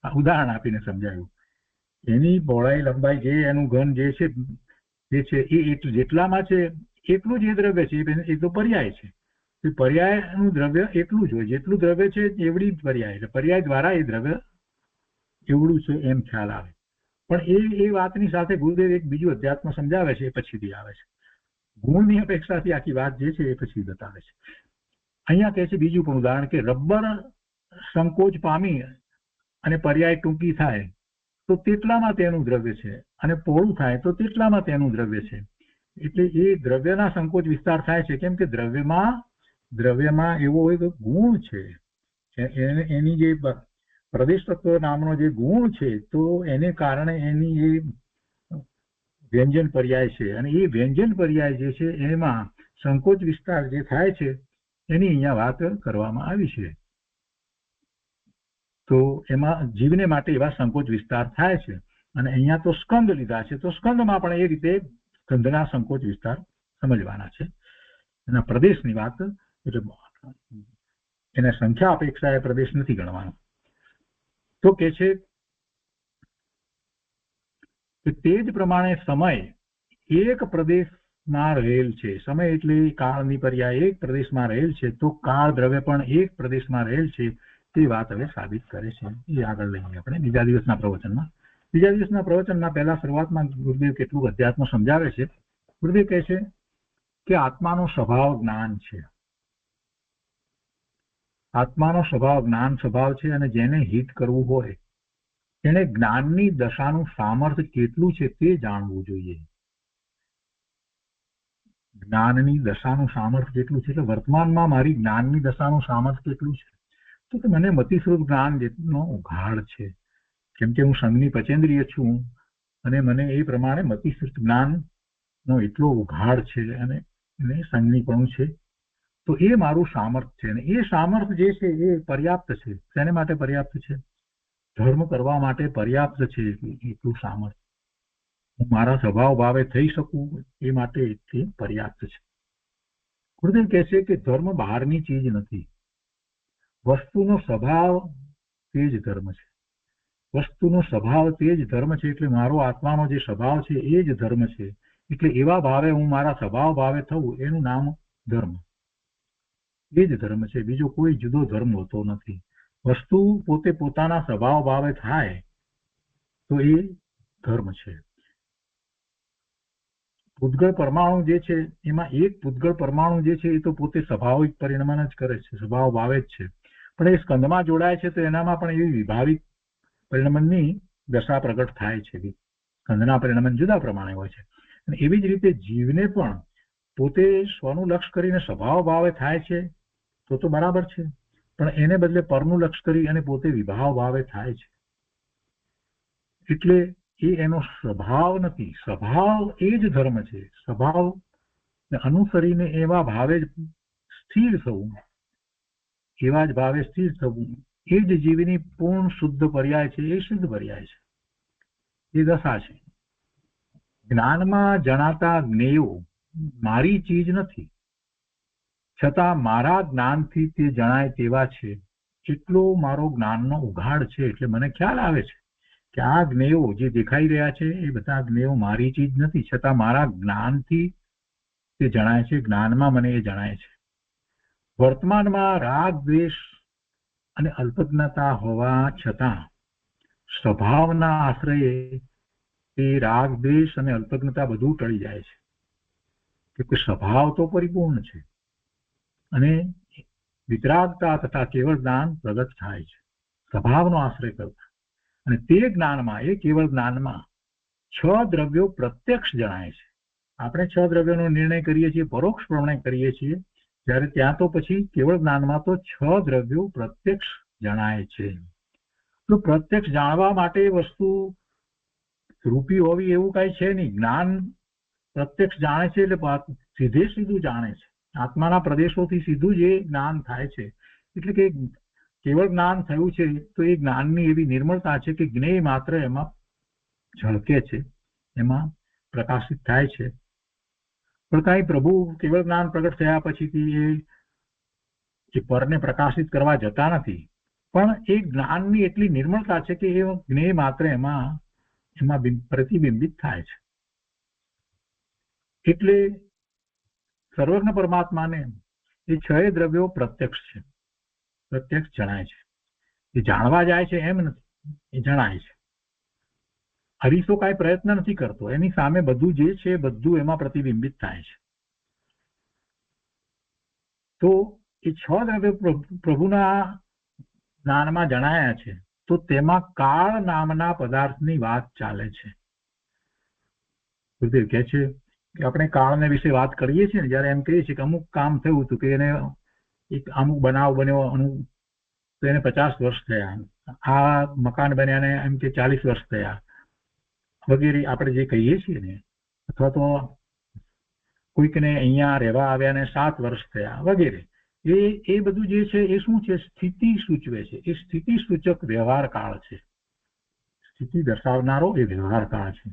આ ઉદાહરણ આપીને સમજાયું. એની પહોળાઈ લંબાઈ જે એનું ઘન જે છે એ જેટલામાં છે એટલું જ એ દ્રવ્ય છે. એ તો પર્યાય છે. પર્યાયનું દ્રવ્ય એટલું જ હોય, જેટલું દ્રવ્ય છે એવડી જ પર્યાય, એટલે પર્યાય દ્વારા એ દ્રવ્ય એવડું છે એમ ખ્યાલ આવે. પણ એ વાતની સાથે ગુરુદેવ એક બીજું અધ્યાત્મ સમજાવે છે, એ પછીથી આવે છે. ગુણની અપેક્ષાથી આખી વાત જે છે એ પછી બતાવે છે. અહીંયા કહે છે બીજું પણ ઉદાહરણ કે રબર સંકોચ પામી અને પર્યાય ટૂંકી થાય તો તેટલામાં તેનું દ્રવ્ય છે, અને પહોળું થાય તો તેટલામાં તેનું દ્રવ્ય છે. એટલે એ દ્રવ્યના સંકોચ વિસ્તાર થાય છે. કેમ કે દ્રવ્યમાં એવો હોય તો ગુણ છે, એની જે પ્રદેશ તત્વ નામનો જે ગુણ છે, તો એને કારણે એની એ વ્યંજન પર્યાય છે, અને એ વ્યંજન પર્યાય જે છે એમાં સંકોચ વિસ્તાર જે થાય છે એની અહીંયા વાત કરવામાં આવી છે. તો એમાં જીવને માટે એવા સંકોચ વિસ્તાર થાય છે, અને અહીંયા તો સ્કંદ લીધા છે, તો સ્કંદમાં પણ એ રીતે સ્કંદના સંકોચ વિસ્તાર સમજવાના છે. એના પ્રદેશની વાત, એટલે એને સંખ્યા અપેક્ષા એ પ્રદેશ નથી ગણવાનો. તો કે છે કે તે જ પ્રમાણે સમય એક પ્રદેશમાં રહેલ છે. સમય એટલે કાળની પર્યાય એક પ્રદેશમાં રહેલ છે, તો કાળ દ્રવ્ય પણ એક પ્રદેશમાં રહેલ છે. તે વાત હવે સાબિત કરે છે. એ આગળ લઈએ આપણે બીજા દિવસના પ્રવચનમાં. બીજા દિવસના પ્રવચનના પહેલા શરૂઆતમાં ગુરુદેવ કેટલું અધ્યાત્મ સમજાવે છે. ગુરુદેવ કહે છે કે આત્માનો સ્વભાવ જ્ઞાન છે. આત્માનો સ્વભાવ જ્ઞાન સ્વભાવ છે, અને જેને હિત કરવું હોય તેને જ્ઞાનની દશાનું સામર્થ્ય કેટલું છે તે જાણવું જોઈએ. જ્ઞાનની દશાનું સામર્થ્ય કેટલું છે, એટલે વર્તમાનમાં મારી જ્ઞાનની દશાનું સામર્થ્ય કેટલું છે, તો કે મને મતિશ્રુત જ્ઞાન જેટલો ઉઘાડ છે. કેમ કે હું સંઘની પચેન્દ્રિય છું, અને મને એ પ્રમાણે મતિશ્રુત જ્ઞાનનો એટલો ઉઘાડ છે, અને એને સંઘનીપણું છે. તો એ મારું સામર્થ્ય છે, અને એ સામર્થ્ય જે છે એ પર્યાપ્ત છે. તેને માટે પર્યાપ્ત છે, ધર્મ કરવા માટે પર્યાપ્ત છે. એટલું સામર્થ્ય હું મારા સ્વભાવ ભાવે થઈ શકું એ માટે તે પર્યાપ્ત છે. ગુરુદેવ કહે છે કે ધર્મ બહારની ચીજ નથી, વસ્તુનો સ્વભાવ તે જ ધર્મ છે. વસ્તુનો સ્વભાવ તે જ ધર્મ છે. એટલે મારો આત્માનો જે સ્વભાવ છે એ જ ધર્મ છે. એટલે એવા ભાવે હું મારા સ્વભાવ ભાવે થવું એનું નામ ધર્મ. એ જ ધર્મ છે, બીજો કોઈ જુદો ધર્મ હોતો નથી. વસ્તુ પોતે પોતાના સ્વભાવ ભાવે થાય તો એ ધર્મ છે. પૂતગળ પરમાણુ જે છે એમાં એક પૂતગળ પરમાણુ જે છે એ તો પોતે સ્વાભાવિક પરિણમન જ કરે છે, સ્વભાવ ભાવે જ છે. પણ એ સ્કંદમાં જોડાય છે તો એનામાં પણ એવી વિભાવિક પરિણમનની દશા પ્રગટ થાય છે. સ્કંદના પરિણમન જુદા પ્રમાણે હોય છે, અને એવી જ રીતે જીવને પણ પોતે સ્વનું લક્ષ્ય કરીને સ્વભાવ ભાવે થાય છે તો બરાબર છે, પણ એને બદલે પરનું લક્ષ્ય કરી અને પોતે વિભાવ ભાવે થાય છે. એટલે એ એનો સ્વભાવ નથી, સ્વભાવ એ જ ધર્મ છે. સ્વભાવ અનુસરીને એવા ભાવે સ્થિર થવું, એવા જ ભાવે સ્થિર થવું એ જ જીવની પૂર્ણ શુદ્ધ પર્યાય છે. એ શુદ્ધ પર્યાય છે, એ દશા છે. જ્ઞાનમાં જણાતા જ્ઞેયો મારી ચીજ નથી, છતાં મારા જ્ઞાનથી તે જણાય તેવા છે. એટલો મારો જ્ઞાનનો ઉઘાડ છે. એટલે મને ખ્યાલ આવે છે કે આ જ્ઞેયો જે દેખાઈ રહ્યા છે એ બધા જ્ઞેયો મારી ચીજ નથી, છતાં મારા જ્ઞાનથી તે જણાય છે. જ્ઞાનમાં મને એ જણાય છે. વર્તમાનમાં રાગ દ્વેષ અને અલ્પજ્ઞતા હોવા છતાં સ્વભાવના આશ્રયે એ રાગ દ્વેષ અને અલ્પજ્ઞતા બધું ટળી જાય છે. કે સ્વભાવ તો પરિપૂર્ણ છે અને વિતરાગતા તથા કેવળ જ્ઞાન પ્રગટ થાય છે સ્વભાવનો આશ્રય કરતા. અને તે જ્ઞાનમાં, એ કેવળ જ્ઞાનમાં 6 દ્રવ્યો પ્રત્યક્ષ જણાય છે. આપણે 6 દ્રવ્યોનો નિર્ણય કરીએ છીએ, પરોક્ષ પ્રમાણે કરીએ છીએ, જ્યારે ત્યાં તો પછી કેવળ જ્ઞાનમાં તો 6 દ્રવ્યો પ્રત્યક્ષ જણાય છે. તો પ્રત્યક્ષ જાણવા માટે વસ્તુ રૂપી હોવી એવું કઈ છે નહીં. જ્ઞાન પ્રત્યક્ષ જાણે છે એટલે સીધે સીધું જાણે છે. આત્માના પ્રદેશોથી સીધું જ એ જ્ઞાન થાય છે. એટલે કે કેવળ જ્ઞાન થયું છે તો એ જ્ઞાનની એવી નિર્મળતા છે કે જ્ઞેય માત્ર એમાં ઝળકે છે, એમાં પ્રકાશિત થાય છે. પણ કાંઈ પ્રભુ કેવળ જ્ઞાન પ્રગટ થયા પછીથી એ પરને પ્રકાશિત કરવા જતા નથી, પણ એ જ્ઞાનની એટલી નિર્મળતા છે કે એ જ્ઞેય માત્ર એમાં પ્રતિબિંબિત થાય છે. એટલે સર્વજ્ઞ પરમાત્માને એ 6 દ્રવ્યો પ્રત્યક્ષ છે, પ્રત્યક્ષ જણાય છે. એ જાણવા જાય છે એમ નથી, એ જણાય છે. હરીશો કાંઈ પ્રયત્ન નથી કરતો, એની સામે બધું જે છે બધું એમાં પ્રતિબિંબિત થાય છે. તો એ 6 દ્રવ્યો પ્રભુના જ્ઞાનમાં જણાયા છે. તો તેમાં કાળ નામના પદાર્થની વાત ચાલે છે. ગુરુદેવ કહે છે કે આપણે કાળને વિશે વાત કરીએ છીએ ને, જયારે એમ કહીએ છીએ કે અમુક કામ થયું હતું કે એને એક અમુક બનાવ બન્યો, તો એને 50 વર્ષ થયા, આ મકાન બન્યાને એમ કે 40 વર્ષ થયા વગેરે આપણે જે કહીએ છીએ ને, અથવા તો કોઈકને અહીંયા રહેવા આવ્યાને 7 વર્ષ થયા વગેરે, એ બધું જે છે એ શું છે? સ્થિતિ સૂચવે છે. એ સ્થિતિ સૂચક વ્યવહાર કાળ છે. સ્થિતિ દર્શાવનારો એ વ્યવહાર કાળ છે.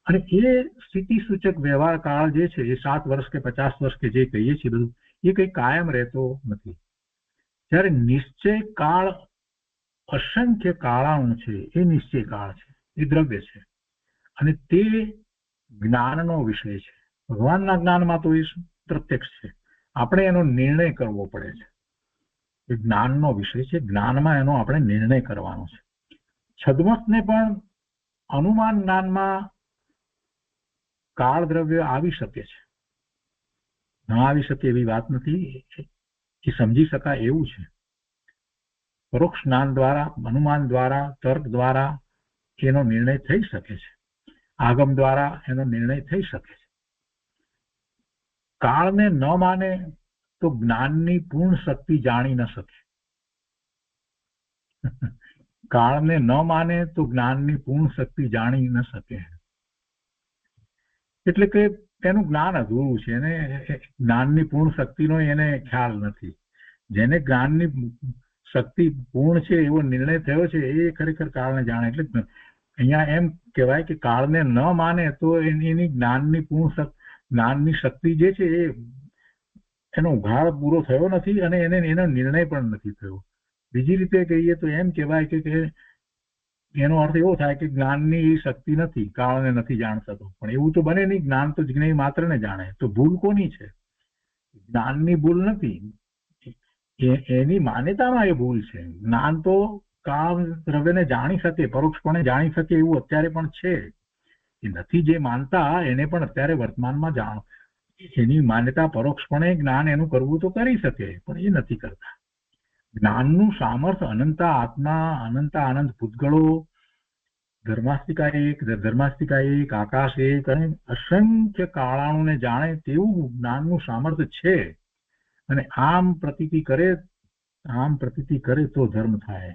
અને એ સ્થિતિ સૂચક વ્યવહાર કાળ જે છે એ 7 વર્ષ કે 50 વર્ષ કે જે કહીએ છીએ બધું, એ કઈ કાયમ રહેતો નથી. જ્યારે નિશ્ચય કાળ અસંખ્ય કાળાણું છે, એ નિશ્ચય કાળ છે, એ દ્રવ્ય છે, અને તે જ્ઞાનનો વિષય છે. ભગવાનના જ્ઞાનમાં તો એ પ્રત્યક્ષ છે, આપણે એનો નિર્ણય કરવો પડે છે. એ જ્ઞાનનો વિષય છે, જ્ઞાનમાં એનો આપણે નિર્ણય કરવાનો છે. છદ્મસને પણ અનુમાન જ્ઞાનમાં કાળ દ્રવ્ય આવી શકે છે, ન આવી શકે એવી વાત નથી, એ સમજી શકાય એવું છે. પરોક્ષ જ્ઞાન દ્વારા, અનુમાન દ્વારા, તર્ક દ્વારા એનો નિર્ણય થઈ શકે છે, આગમ દ્વારા એનો નિર્ણય થઈ શકે છે. કાળને ન માને તો જ્ઞાનની પૂર્ણ શક્તિ જાણી ન શકે. કાળને ન માને તો જ્ઞાનની પૂર્ણ શક્તિ જાણી ન શકે. એટલે કે તેનું જ્ઞાન અધૂરું છે, એને જ્ઞાનની પૂર્ણ શક્તિનો એને ખ્યાલ નથી. જેને જ્ઞાનની શક્તિ પૂર્ણ છે એવો નિર્ણય થયો છે એ ખરેખર કાળને જાણે. એટલે અહીંયા એમ કહેવાય કે કાળને ન માને તો એની જ્ઞાનની શક્તિ જે છે એનો ઉઘાડ પૂરો થયો નથી અને એનો નિર્ણય પણ નથી થયો. બીજી રીતે કહીએ તો એમ કહેવાય કે એનો અર્થ એવો થાય કે જ્ઞાનની એ શક્તિ નથી, કાળને નથી જાણ થતો. પણ એવું તો બને નહીં, જ્ઞાન તો જ્ઞેય માત્ર ને જાણે. તો ભૂલ કોની છે? જ્ઞાનની ભૂલ નથી, એની માન્યતામાં એ ભૂલ છે. જ્ઞાન તો કાળ દ્રવ્યને જાણી શકે, પરોક્ષપણે જાણી શકે એવું અત્યારે પણ છે. એ નથી જે માનતા એને પણ અત્યારે વર્તમાનમાં જાણ, એની માન્યતા પરોક્ષપણે જ્ઞાન એનું કરવું તો કરી શકે, પણ એ નથી કરતા. જ્ઞાનનું સામર્થ્ય અનંતા આત્મા, અનંતા આનંદ ભૂતગળો, ધર્માસ્તિકા એક, ધર્માસ્તિકા એક, આકાશ એક અને અસંખ્ય કાળાણુને જાણે તેવું જ્ઞાનનું સામર્થ્ય છે. અને આમ પ્રતીતિ કરે તો ધર્મ થાય.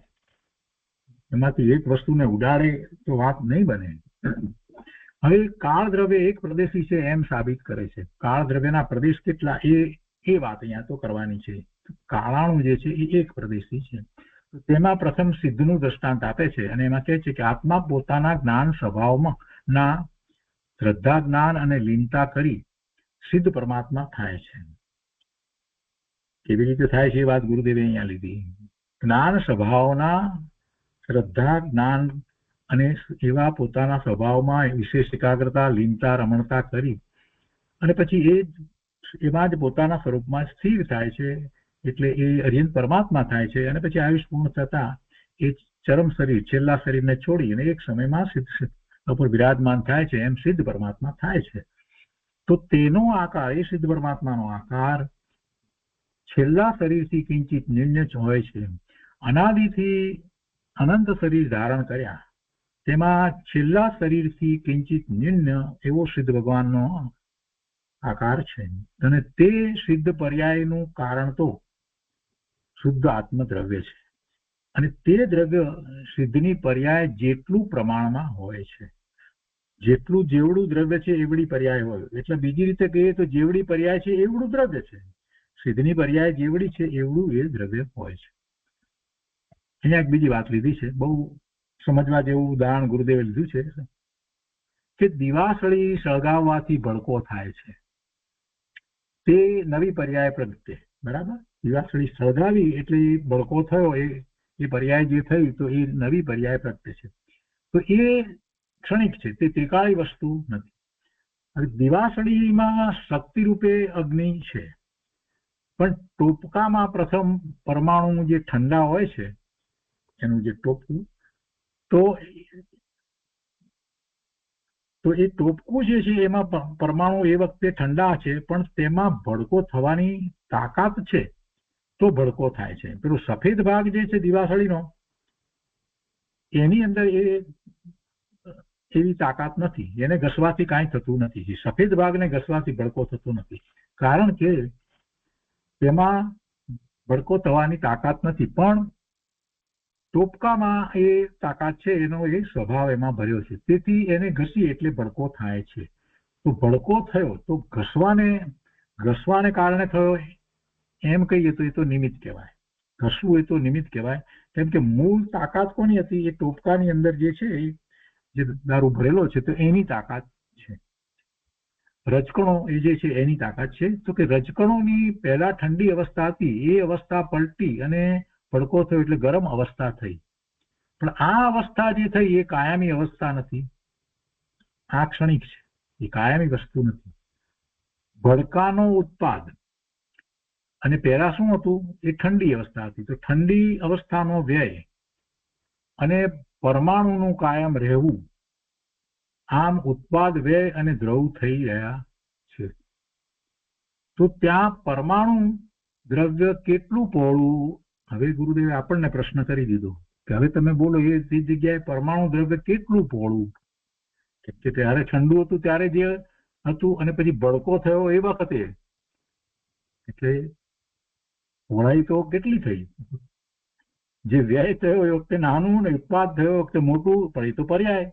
એમાંથી એક વસ્તુને ઉડાડે તો વાત નહીં બને. હવે કાળ દ્રવ્ય એક પ્રદેશી છે એમ સાબિત કરે છે. કાળ દ્રવ્યના પ્રદેશ કેટલા એ વાત અહીંયા તો કરવાની છે. કાળાણું જે છે એ એક પ્રદેશી છે. તેમાં પ્રથમ સિદ્ધનું દ્રષ્ટાંત આપે છે અને એમાં કહે છે કે આત્મા પોતાના જ્ઞાન સ્વભાવમાં ના શ્રદ્ધા જ્ઞાન અને લીનતા કરી સિદ્ધ પરમાત્મા થાય છે. કેવી રીતે થાય છે એ વાત ગુરુદેવે અહીંયા લીધી. જ્ઞાન સ્વભાવના શ્રદ્ધા જ્ઞાન અને એવા પોતાના સ્વભાવમાં વિશેષ એકાગ્રતા, લીનતા, રમણતા કરી અને પછી એમાં જ પોતાના સ્વરૂપમાં સ્થિર થાય છે. એટલે એ અર્યંત પરમાત્મા થાય છે. અને પછી આયુષ પૂર્ણ થતા એ ચરમ શરીર, છેલ્લા શરીરને છોડી અને એક સમયમાં સિદ્ધ ઉપર વિરાજમાન થાય છે. એમ સિદ્ધ પરમાત્મા થાય છે. તો તેનો આકાર, એ સિદ્ધ પરમાત્માનો આકાર છેલ્લા શરીરથી કિંચિત નિર્ણય જ હોય છે. અનાદિથી અનંત શરીર ધારણ કર્યા તેમાં છેલ્લા શરીરથી કિંચિત નિર્ણય એવો સિદ્ધ ભગવાનનો આકાર છે. અને તે સિદ્ધ પર્યાયનું કારણ તો શુદ્ધ આત્મદ્રવ્ય છે. અને તે દ્રવ્ય સિદ્ધની પર્યાય જેટલું પ્રમાણમાં હોય છે, જેટલું જેવડું દ્રવ્ય છે એવડી પર્યાય હોય. એટલે બીજી રીતે કહીએ તો જેવડી પર્યાય છે એવડું દ્રવ્ય છે. સિદ્ધની પર્યાય જેવડી છે એવડું એ દ્રવ્ય હોય છે. અહીંયા એક બીજી વાત લીધી છે, બહુ સમજવા જેવું ઉદાહરણ ગુરુદેવે લીધું છે કે દિવાસળી સળગાવવાથી ભડકો થાય છે, તે નવી પર્યાય પ્રગટે. બરાબર, દિવાસળી સળગાવી એટલે ભડકો થયો, એ પર્યાય જે થયું તો એ નવી પર્યાય પ્રગટે છે. તો એ ક્ષણિક છે, તે ત્રિકાળી વસ્તુ નથી. હવે દિવાસળીમાં શક્તિ રૂપે અગ્નિ છે, પણ ટોપકામાં પ્રથમ પરમાણુ જે ઠંડા હોય છે એનું જે ટોપકું, તો એ ટોપકું જે છે એમાં પરમાણુ એ વખતે ઠંડા છે, પણ તેમાં ભડકો થવાની તાકાત છે તો ભડકો થાય છે. પેલો સફેદ ભાગ જે છે દિવાસળીનો, એની અંદર એવી તાકાત નથી, એને ઘસવાથી કાંઈ થતું નથી. સફેદ ભાગને ઘસવાથી ભડકો થતો નથી, કારણ કે તેમાં ભડકો થવાની તાકાત નથી. પણ ટોપકામાં એ તાકાત છે, એનો એ સ્વભાવ એમાં ભર્યો છે, તેથી એને ઘસી એટલે ભડકો થાય છે. તો ભડકો થયો તો ઘસવાને કારણે થયો એમ કહીએ તો એ તો નિમિત્ત કહેવાય. ઘસવું એ તો નિમિત્ત કહેવાય, કેમ કે મૂળ તાકાત કોની હતી? એ ટોપકાની અંદર જે છે, જે દારૂ ભરેલો છે તો એની તાકાત છે. રજકણો એ જે છે એની તાકાત છે. તો કે રજકણોની પહેલા ઠંડી અવસ્થા હતી, એ અવસ્થા પલટી અને ભડકો થયો એટલે ગરમ અવસ્થા થઈ. પણ આ અવસ્થા જે થઈ એ કાયમી અવસ્થા નથી, આ ક્ષણિક છે, એ કાયમી વસ્તુ નથી. ભડકાનો ઉત્પાદ અને પહેલા શું હતું? એ ઠંડી અવસ્થા હતી. તો ઠંડી અવસ્થાનો વ્યય અને પરમાણુનું કાયમ રહેવું, આમ ઉત્પાદ, વ્યય અને દ્રવ થઈ રહ્યા છે. તો ત્યાં પરમાણુ દ્રવ્ય કેટલું પહોળું? હવે ગુરુદેવે આપણને પ્રશ્ન કરી દીધો કે હવે તમે બોલો, એ જગ્યાએ પરમાણુ દ્રવ્ય કેટલું પહોળું? કે ત્યારે ઠંડુ હતું ત્યારે જે હતું, અને પછી ભડકો થયો એ વખતે, એટલે પહોળાઈ તો કેટલી થઈ? જે વ્યય થયો એ વખતે નાનું, ને ઉત્પાદ થયો વખતે મોટું, પણ એ તો પર્યાય,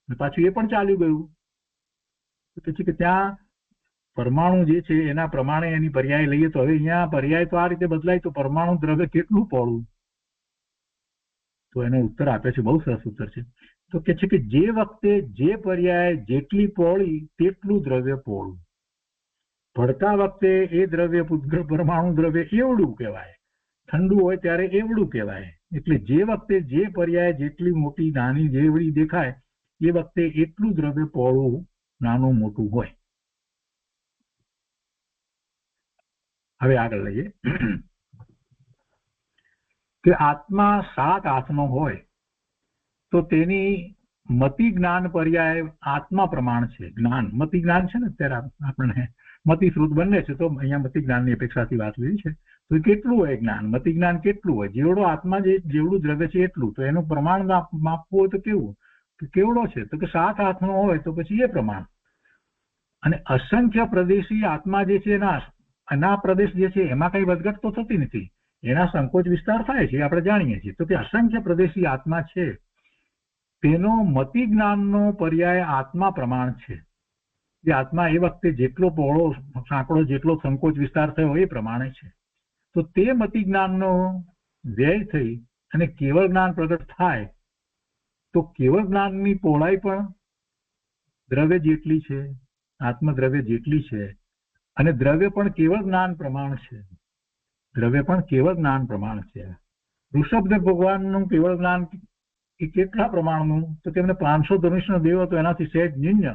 પાછું એ પણ ચાલ્યું ગયું. પછી કે ત્યાં પરમાણુ જે છે એના પ્રમાણે એની પર્યાય લઈએ તો હવે અહીંયા પર્યાય તો આ રીતે બદલાય, તો પરમાણુ દ્રવ્ય કેટલું પહોળું? તો એનો ઉત્તર આપે છે, બહુ સરસ ઉત્તર છે. તો કે છે કે જે વખતે જે પર્યાય જેટલી પહોળી તેટલું દ્રવ્ય પહોળું. ભડકા વખતે એ દ્રવ્ય પરમાણુ દ્રવ્ય એવડું કહેવાય, ઠંડુ હોય ત્યારે એવડું કહેવાય. એટલે જે વખતે જે પર્યાય જેટલી મોટી, નાની, જેવડી દેખાય એ વખતે એટલું દ્રવ્ય પહોળું, નાનું, મોટું હોય. હવે આગળ લઈએ કે આત્મા 7 હાથનો હોય તો તેની મતિ જ્ઞાન પર્યાય આત્મા પ્રમાણ છે. જ્ઞાન, મતિ જ્ઞાન છે ને, અત્યારે આપણને મતિ શ્રુત બંને છે, તો અહીંયા મતિ જ્ઞાનની અપેક્ષાથી વાત લીધી છે. તો કેટલું હોય જ્ઞાન? મતિ જ્ઞાન કેટલું હોય? જેવડો આત્મા જેવડું દ્રવ્ય છે એટલું. તો એનું પ્રમાણ માપવું હોય તો કેવું? તો કેવડો છે? તો કે 7 હાથનો હોય તો પછી એ પ્રમાણ. અને અસંખ્ય પ્રદેશી આત્મા જે છે એના પ્રદેશ જે છે એમાં કઈ વધઘટ તો થતી નથી, એના સંકોચ વિસ્તાર થાય છે, આપણે જાણીએ છીએ. તો કે અસંખ્ય પ્રદેશી આત્મા છે તેનો મતિ જ્ઞાનનો પર્યાય આત્મા પ્રમાણ છે. જે આત્મા એ વખતે જેટલો પહોળો, સાંકડો, જેટલો સંકોચ વિસ્તાર થયો એ પ્રમાણે છે. તો તે મતિ જ્ઞાનનો વ્યય થઈ અને કેવળ જ્ઞાન પ્રગટ થાય તો કેવળ જ્ઞાનની પહોળાઈ પણ દ્રવ્ય જેટલી છે, આત્મદ્રવ્ય જેટલી છે, અને દ્રવ્ય પણ કેવળ જ્ઞાન પ્રમાણ છે. દ્રવ્ય પણ કેવળ જ્ઞાન પ્રમાણ છે. ઋષભદેવ ભગવાનનું કેવળ જ્ઞાન એ કેટલા પ્રમાણનું? તો કે એમને 500 ધનુષનો દેવ હતો, એનાથી સહેજ નિમ્ન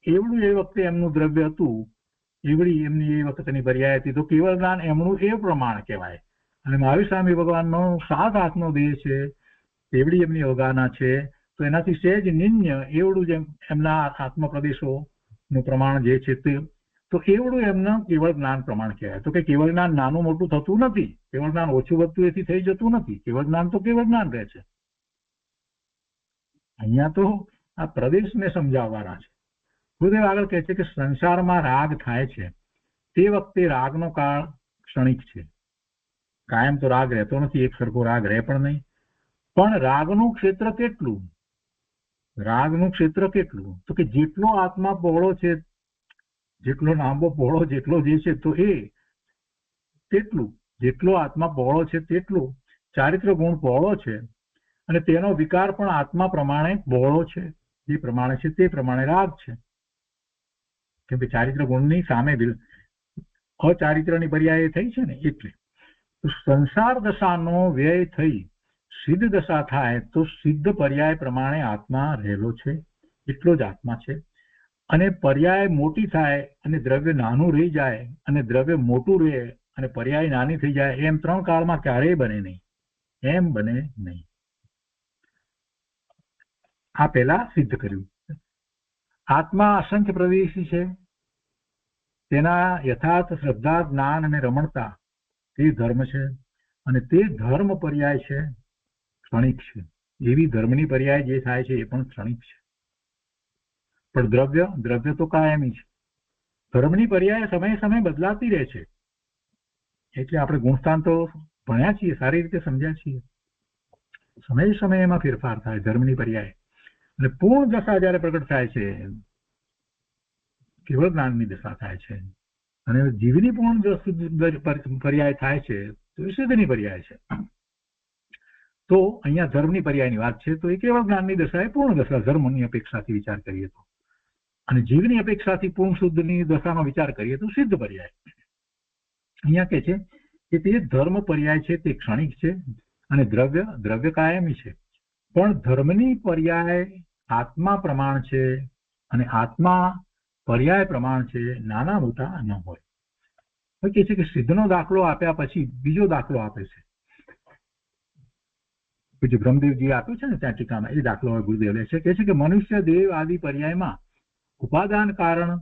એવડું એ વખતે એમનું દ્રવ્ય હતું, એવડી એમની એ વખતની પર્યાય હતી. તો કેવળ જ્ઞાન એમનું એ પ્રમાણ કહેવાય. અને મહાવીર સ્વામી ભગવાનનો 7 હાથનો દેહ છે, એવડી એમની અવગાહના છે, તો એનાથી સહેજ નિમ્ન એવડું જ એમના આત્મ પ્રદેશોનું પ્રમાણ જે છે તે તો એવડું એમનું કેવળ જ્ઞાન પ્રમાણ કહેવાય. તો કે કેવળ જ્ઞાન નાનું મોટું થતું નથી, કેવળ જ્ઞાન ઓછું વધતું એથી થઈ જતું નથી. કેવળ જ્ઞાન તો કેવળ જ્ઞાન રહે છે. અહીંયા તો આ પ્રદેશને સમજાવવાના છે. ગુરુદેવ આગળ કહે છે કે સંસારમાં રાગ થાય છે તે વખતે રાગનો કાળ ક્ષણિક છે. કાયમ તો રાગ રહેતો નથી, એક સરખો રાગ રહે પણ નહીં. પણ રાગનું ક્ષેત્ર કેટલું? રાગનું ક્ષેત્ર કેટલું? તો કે જેટલો આત્મા પહોળો છે, જેટલો લાંબો પહોળો જેટલો જે છે તો એ તેટલું, જેટલો આત્મા પહોળો છે તેટલું ચારિત્ર ગુણ પહોળો છે અને તેનો વિકાર પણ આત્મા પ્રમાણે પહોળો છે. જે પ્રમાણે છે તે પ્રમાણે રાગ છે. કેમ કે ચારિત્ર ગુણની સામે અચારિત્રની પર્યાય થઈ છે ને, એટલે સંસાર દશાનો વ્યય થઈ સિદ્ધ દશા થાય તો સિદ્ધ પર્યાય પ્રમાણે આત્મા રહેલો છે એટલો જ આત્મા છે. અને પર્યાય મોટી થાય અને દ્રવ્ય નાનું રહી જાય અને દ્રવ્ય મોટું રહે અને પર્યાય નાની થઈ જાય, એમ ત્રણ કાળમાં ક્યારેય બને નહીં. એમ બને નહીં. આ પહેલા સિદ્ધ કર્યું. આત્મા અસંખ્ય પ્રદેશી છે. તેના યથાર્થ શ્રદ્ધા, જ્ઞાન અને રમણતા તે ધર્મ છે અને તે ધર્મ પર્યાય છે ક્ષણિક છે. એવી ધર્મની પર્યાય જે થાય છે એ પણ ક્ષણિક છે. પણ દ્રવ્ય તો કાયમી છે. ધર્મની પર્યાય સમયે સમયે બદલાતી રહે છે. એટલે આપણે ગુણસ્થાન તો ભણ્યા છીએ, સારી રીતે સમજ્યા છીએ. સમયે સમયે એમાં ફેરફાર થાય ધર્મની પર્યાય. અને પૂર્ણ દશા જયારે પ્રગટ થાય છે, કેવળ જ્ઞાનની દશા થાય છે અને જીવની પૂર્ણ પર્યાય થાય છે તો એ સિદ્ધની પર્યાય છે. તો અહીંયા ધર્મની પર્યાયની વાત છે તો એ કેવળ જ્ઞાનની દશા એ પૂર્ણ દશા ધર્મની અપેક્ષાથી વિચાર કરીએ તો, અને જીવની અપેક્ષાથી પૂર્ણ શુદ્ધની દશાનો વિચાર કરીએ તો સિદ્ધ પર્યાય. અહીંયા કે છે કે તે ધર્મ પર્યાય છે તે ક્ષણિક છે અને દ્રવ્ય કાયમી છે. પણ ધર્મની પર્યાય આત્મા પ્રમાણ છે અને આત્મા પર્યાય પ્રમાણ છે, નાના મોટા ન હોય. કહે છે કે સિદ્ધનો દાખલો આપ્યા પછી બીજો દાખલો આપે છે. જે બ્રહ્મદેવજી આપ્યો છે ને ત્યાં ટીકામાં, એ દાખલો ગુરુદેવ લે છે. કહે છે કે મનુષ્ય, દેવ આદિ પર્યાયમાં ઉપાદાન કારણ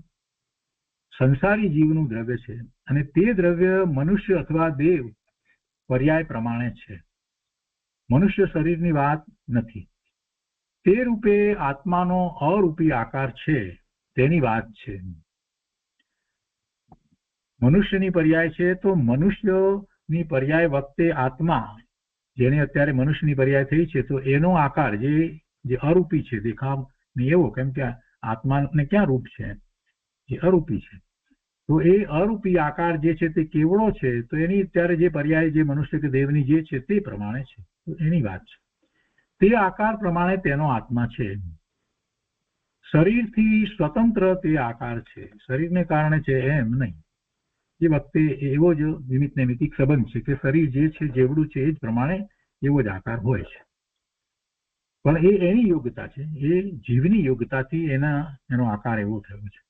સંસારી જીવનું દ્રવ્ય છે અને તે દ્રવ્ય મનુષ્ય અથવા દેવ પર્યાય પ્રમાણે છે. મનુષ્ય શરીરની વાત નથી. તે રૂપે આત્માનો અરૂપી આકાર છે તેની વાત છે. મનુષ્યની પર્યાય છે તો મનુષ્યની પર્યાય વખતે આત્મા, જેને અત્યારે મનુષ્યની પર્યાય થઈ છે, તો એનો આકાર જે અરૂપી છે, દેખાવ ને એવો, કેમ કે આત્માને ક્યાં રૂપ છે, જે અરૂપી છે, તો એ અરૂપી આકાર જે છે તે કેવળો છે. તો એની અત્યારે જે પર્યાય જે મનુષ્ય કે દેવની જે છે તે પ્રમાણે છે, તો એની વાત છે. તે આકાર પ્રમાણે તેનો આત્મા છે. શરીરથી સ્વતંત્ર તે આકાર છે, શરીરને કારણે છે એમ નહીં. એ વખતે એવો જ નિમિત્ત નૈમિત્તિક સંબંધ છે કે શરીર જે છે જેવડું છે એ જ પ્રમાણે એવો જ આકાર હોય છે. પણ એ એની યોગ્યતા છે, એ જીવની યોગ્યતાથી એનો આકાર એવો થયો છે.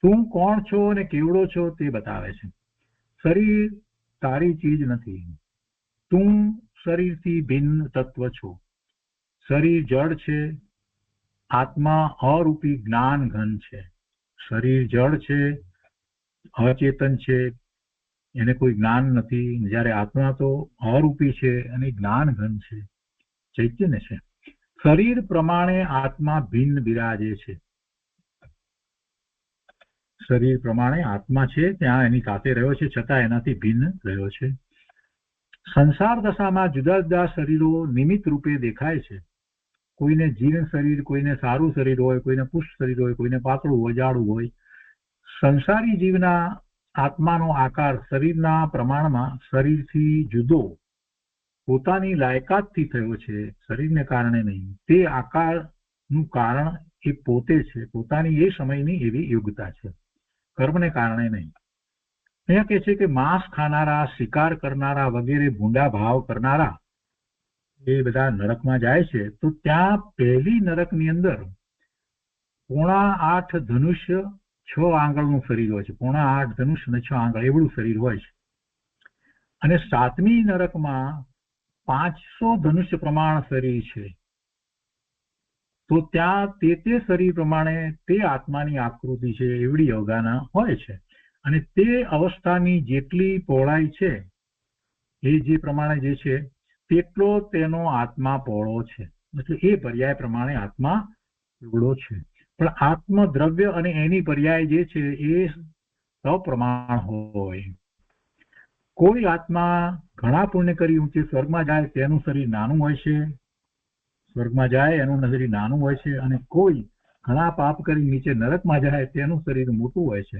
તું કોણ છો અને કેવડો છો તે બતાવે છે. શરીર તારી ચીજ નથી. તું શરીરથી ભિન્ન તત્વ છો. શરીર જળ છે, આત્મા અરૂપી જ્ઞાન ઘન છે. શરીર જળ છે, અચેતન છે, એને કોઈ જ્ઞાન નથી. જ્યારે આત્મા તો અરૂપી છે અને જ્ઞાન ઘન છે, ચૈતન્ય છે. શરીર પ્રમાણે આત્મા ભિન્ન બિરાજે છે. શરીર પ્રમાણે આત્મા છે ત્યાં એની સાથે રહ્યો છે, છતાં એનાથી ભિન્ન રહ્યો છે. સંસાર દશામાં જુદા જુદા શરીરો નિમિત્ત રૂપે દેખાય છે. કોઈને જીર્ણ શરીર, કોઈને સારું શરીર હોય, કોઈને પુષ્ટ શરીર હોય, કોઈને પાતળું હોય, જાડું હોય. સંસારી જીવના આત્માનો આકાર શરીરના પ્રમાણમાં શરીરથી જુદો પોતાની લાયકાતથી થયો છે, શરીરને કારણે નહીં. તે આકારનું કારણ એ પોતે છે, પોતાની એ સમયની એવી યોગ્યતા છે, કર્મને કારણે નહીં. અહીંયા કહે છે કે માંસ ખાનારા, શિકાર કરનારા વગેરે ભૂંડા ભાવ કરનારા એ બધા નરકમાં જાય છે. તો ત્યાં પહેલી નરકની અંદર 8.5 ધનુષ્ય 6 આંગળનું શરીર હોય છે. 8.5 ધનુષ્ય અને 6 આંગળ એવડું શરીર હોય છે. અને 7મી નરકમાં 500 ધનુષ્ય પ્રમાણ શરીર છે. તો ત્યાં તે શરીર પ્રમાણે તે આત્માની આકૃતિ છે એવડી અવગાહના હોય છે, અને તે અવસ્થાની જેટલી પહોળાઈ છે એ જે પ્રમાણે જે છે તેટલો તેનો આત્મા પહોળો છે, એટલે એ પર્યાય પ્રમાણે આત્મા એવડો છે. પણ આત્મદ્રવ્ય અને એની પર્યાય જે છે એ સપ્રમાણ હોય. કોઈ આત્મા ઘણા પુણ્ય કરી ઊંચે સ્વર્ગમાં જાય તેનું શરીર નાનું હોય છે, સ્વર્ગમાં જાય એનું શરીર નાનું હોય છે, અને કોઈ ઘણા પાપ કરી નીચે નરકમાં જાય તેનું શરીર મોટું હોય છે.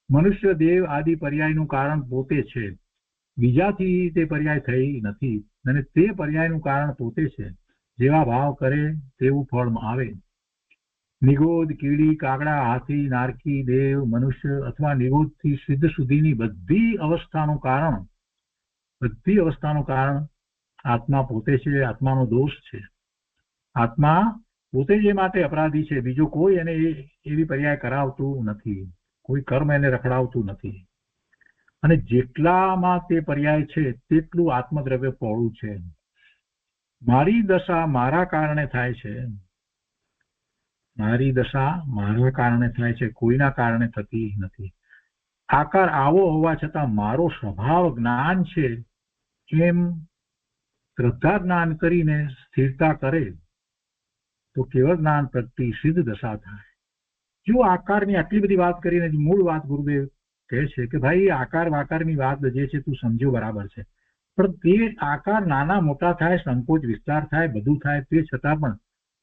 મનુષ્ય દેવ આદિ પર્યાયનું કારણ પોતે છે, બીજાથી તે પર્યાય થઈ નથી, અને તે પર્યાયનું કારણ પોતે છે. જેવા ભાવ કરે તેવું ફળ આવે. નિગોદ, કીડી, કાગડા, હાથી, નારકી, દેવ, મનુષ્ય અથવા નિગોદથી સિદ્ધ સુધીની બધી અવસ્થાનું કારણ આત્મા પોતે છે. આત્માનો દોષ છે. આત્મા પોતે જે માટે અપરાધી છે, બીજો કોઈ એને એવી પર્યાય કરાવતું નથી, કોઈ કર્મ એને રખડાવતું નથી. અને જેટલામાં તે પર્યાય છે તેટલું આત્મદ્રવ્ય પહોળું છે. મારી દશા મારા કારણે થાય છે, મારી દશા મારા કારણે થાય છે, કોઈના કારણે થતી નથી. આકાર આવો હોવા છતાં મારો સ્વભાવ જ્ઞાન છે એમ શ્રદ્ધા જ્ઞાન કરીને સ્થિરતા કરે તો કેવળ જ્ઞાન પ્રગતિ સિદ્ધ દશા થાય. જો આકારની આટલી બધી વાત કરીને મૂળ વાત ગુરુદેવ કહે છે કે ભાઈ આકાર વાકારની વાત જે છે તું સમજ્યો બરાબર છે, પણ તે આકાર નાના મોટા થાય, સંકોચ વિસ્તાર થાય, બધું થાય, તે છતાં પણ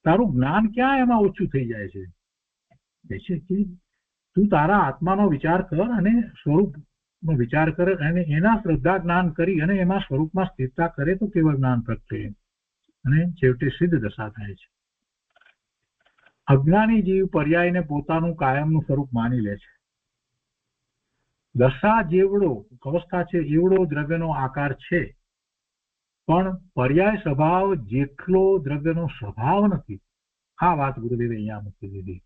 તારું જ્ઞાન ક્યાં એમાં ઓછું થઈ જાય છે. કે તું તારા આત્માનો વિચાર કર અને સ્વરૂપનો વિચાર કર અને એના શ્રદ્ધા જ્ઞાન કરી અને એમાં સ્વરૂપમાં સ્થિરતા કરે તો કેવળ જ્ઞાન પ્રગટે અને છેવટે સિદ્ધ દશા થાય છે. અજ્ઞાની જીવ પર્યાયને પોતાનું કાયમનું સ્વરૂપ માની લે છે. દશા જેવડો અવસ્થા છે એવડો દ્રવ્યનો આકાર છે, પણ પર્યાય સ્વભાવ જેટલો દ્રવ્યનો સ્વભાવ નથી. આ વાત ગુરુદેવે અહીંયા મૂકી દીધી.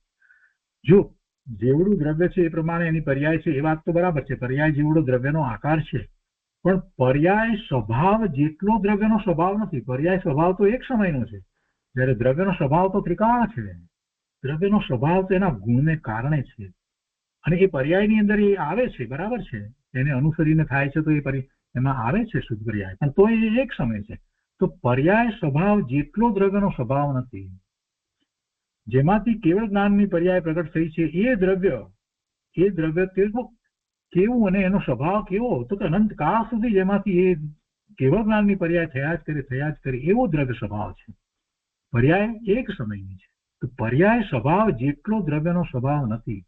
જો જેવડું દ્રવ્ય છે એ પ્રમાણે એની પર્યાય છે એ વાત તો બરાબર છે, પર્યાય જેવડો દ્રવ્યનો આકાર છે, પણ પર્યાય સ્વભાવ જેટલો દ્રવ્યનો સ્વભાવ નથી. પર્યાય સ્વભાવ તો એક સમયનો છે, જ્યારે દ્રવ્યનો સ્વભાવ તો ત્રિકાળ છે. દ્રવ્યનો સ્વભાવ તો એના ગુણને કારણે છે, અને એ પર્યાયની અંદર એ આવે છે, બરાબર છે, એને અનુસરીને થાય છે તો એ એમાં આવે છે શુદ્ધ પર્યાય, પણ તો એ એક સમય છે. તો પર્યાય સ્વભાવ જેટલો દ્રવ્યનો સ્વભાવ નથી. જેમાંથી કેવળ જ્ઞાનની પર્યાય પ્રગટ થઈ છે એ દ્રવ્ય કેવું અને એનો સ્વભાવ કેવો, તો કે અનંત કાળ સુધી જેમાંથી એ કેવળ જ્ઞાનની પર્યાય થયા જ કરે એવો દ્રવ્ય સ્વભાવ છે. પર્યાય એક સમયની છે, તો પર્યાય સ્વભાવ જેટલો દ્રવ્યનો સ્વભાવ નથી.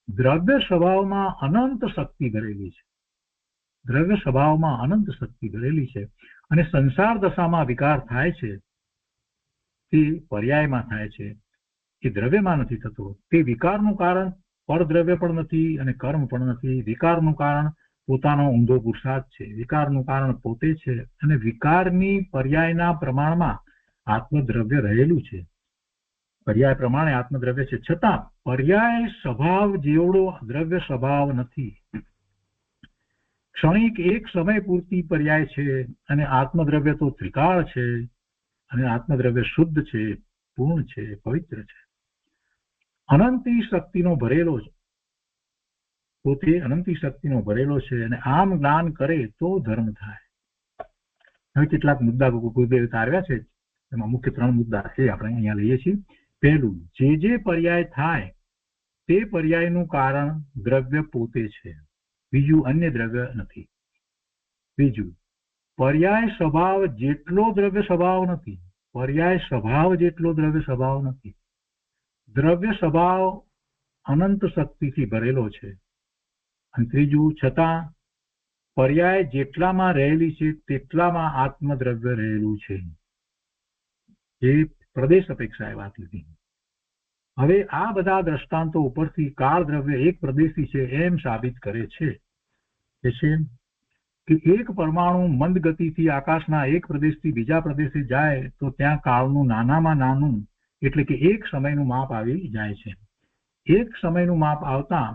દ્રવ્ય સ્વભાવમાં અનંત શક્તિ ભરેલી છે, દ્રવ્ય સ્વભાવમાં અનંત શક્તિ ભરેલી છે, અને સંસાર દશામાં વિકાર થાય છે તે પર્યાયમાં થાય છે, એ દ્રવ્યમાં નથી થતો. તે વિકારનું કારણ પરદ્રવ્ય પણ નથી અને કર્મ પણ નથી. વિકારનું કારણ પોતાનો ઊંધો પુરુષાર્થ છે, વિકારનું કારણ પોતે છે, અને વિકારની પર્યાયના પ્રમાણમાં આત્મદ્રવ્ય રહેલું છે. પર્યાય પ્રમાણે આત્મદ્રવ્ય છે, છતાં પર્યાય સ્વભાવ જેવડો દ્રવ્ય સ્વભાવ નથી. ક્ષણિક એક સમય પૂરતી પર્યાય છે, અને આત્મદ્રવ્ય તો ત્રિકાળ છે, અને આત્મદ્રવ્ય શુદ્ધ છે, પૂર્ણ છે, પવિત્ર છે, અનંતી શક્તિનો ભરેલો છે, પોતે અનંતી શક્તિનો ભરેલો છે, અને આમ જ્ઞાન કરે તો ધર્મ થાય. હવે કેટલાક મુદ્દા ગુરુદેવે તારવ્યા છે, એમાં મુખ્ય 3 મુદ્દા છે, આપણે અહીંયા લઈએ છીએ. પહેલું, જે પર્યાય થાય તે પર્યાયનું કારણ દ્રવ્ય પોતે છે, બીજું અન્ય દ્રવ્ય નથી. બીજું, પર્યાય સ્વભાવ જેટલો દ્રવ્ય સ્વભાવ નથી. પર્યાય સ્વભાવ જેટલો દ્રવ્ય સ્વભાવ નથી. દ્રવ્ય સ્વભાવ અનંત શક્તિથી ભરેલો છે. અને ત્રીજું, છતાં પર્યાય જેટલામાં રહેલી છે તેટલામાં આત્મદ્રવ્ય રહેલું છે. એ પ્રદેશ અપેક્ષાએ વાત લીધી. હવે આ બધા દ્રષ્ટાંતો ઉપરથી કાળ દ્રવ્ય એક પ્રદેશી છે એમ સાબિત કરે છે કે એક પરમાણુ મંદ ગતિથી આકાશના એક પ્રદેશથી બીજા પ્રદેશે જાય તો ત્યાં કાળનું નાનામાં નાનું એટલે કે એક સમયનું માપ આવી જાય છે. એક સમયનું માપ આવતા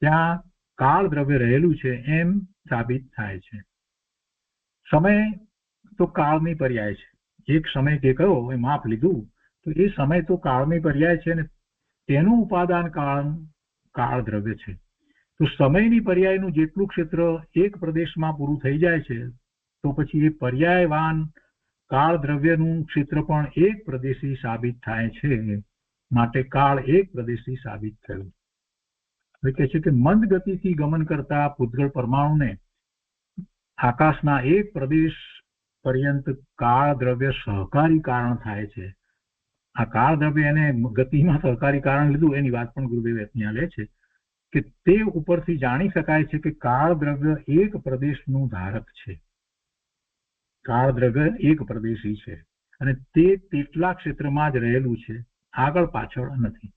ત્યાં કાળ દ્રવ્ય રહેલું છે એમ સાબિત થાય છે. સમય તો કાળની પર્યાય છે. એક સમય કે કયો એ માપ લીધું તો તો એ સમય તો કાળની પર્યાય છે ને તેનું ઉપાદાન કાળ દ્રવ્ય છે. તો સમયની પર્યાયનું જેટલું ક્ષેત્ર એક પ્રદેશમાં પૂરું થઈ જાય છે તો પછી એ પર્યાયવાન કાળ દ્રવ્યનું ક્ષેત્ર પણ એક પ્રદેશી સાબિત થાય છે. માટે કાળ એક પ્રદેશી સાબિત થયું. હવે કહે છે કે મંદ ગતિથી ગમન કરતા પૂતગળ પરમાણુને આકાશના એક પ્રદેશ પર્યંત કાળ દ્રવ્ય સહકારી કારણ થાય છે. આ કાળ દ્રવ્ય એને ગતિમાં સહકારી કારણ લીધું એની વાત પણ ગુરુદેવ ત્યાં લે છે કે તે ઉપરથી જાણી શકાય છે કે કાળ દ્રવ્ય એક પ્રદેશનું ધારક છે. કાળ દ્રવ્ય એક પ્રદેશી છે અને તે તેટલા ક્ષેત્રમાં જ રહેલું છે, આગળ પાછળ નથી.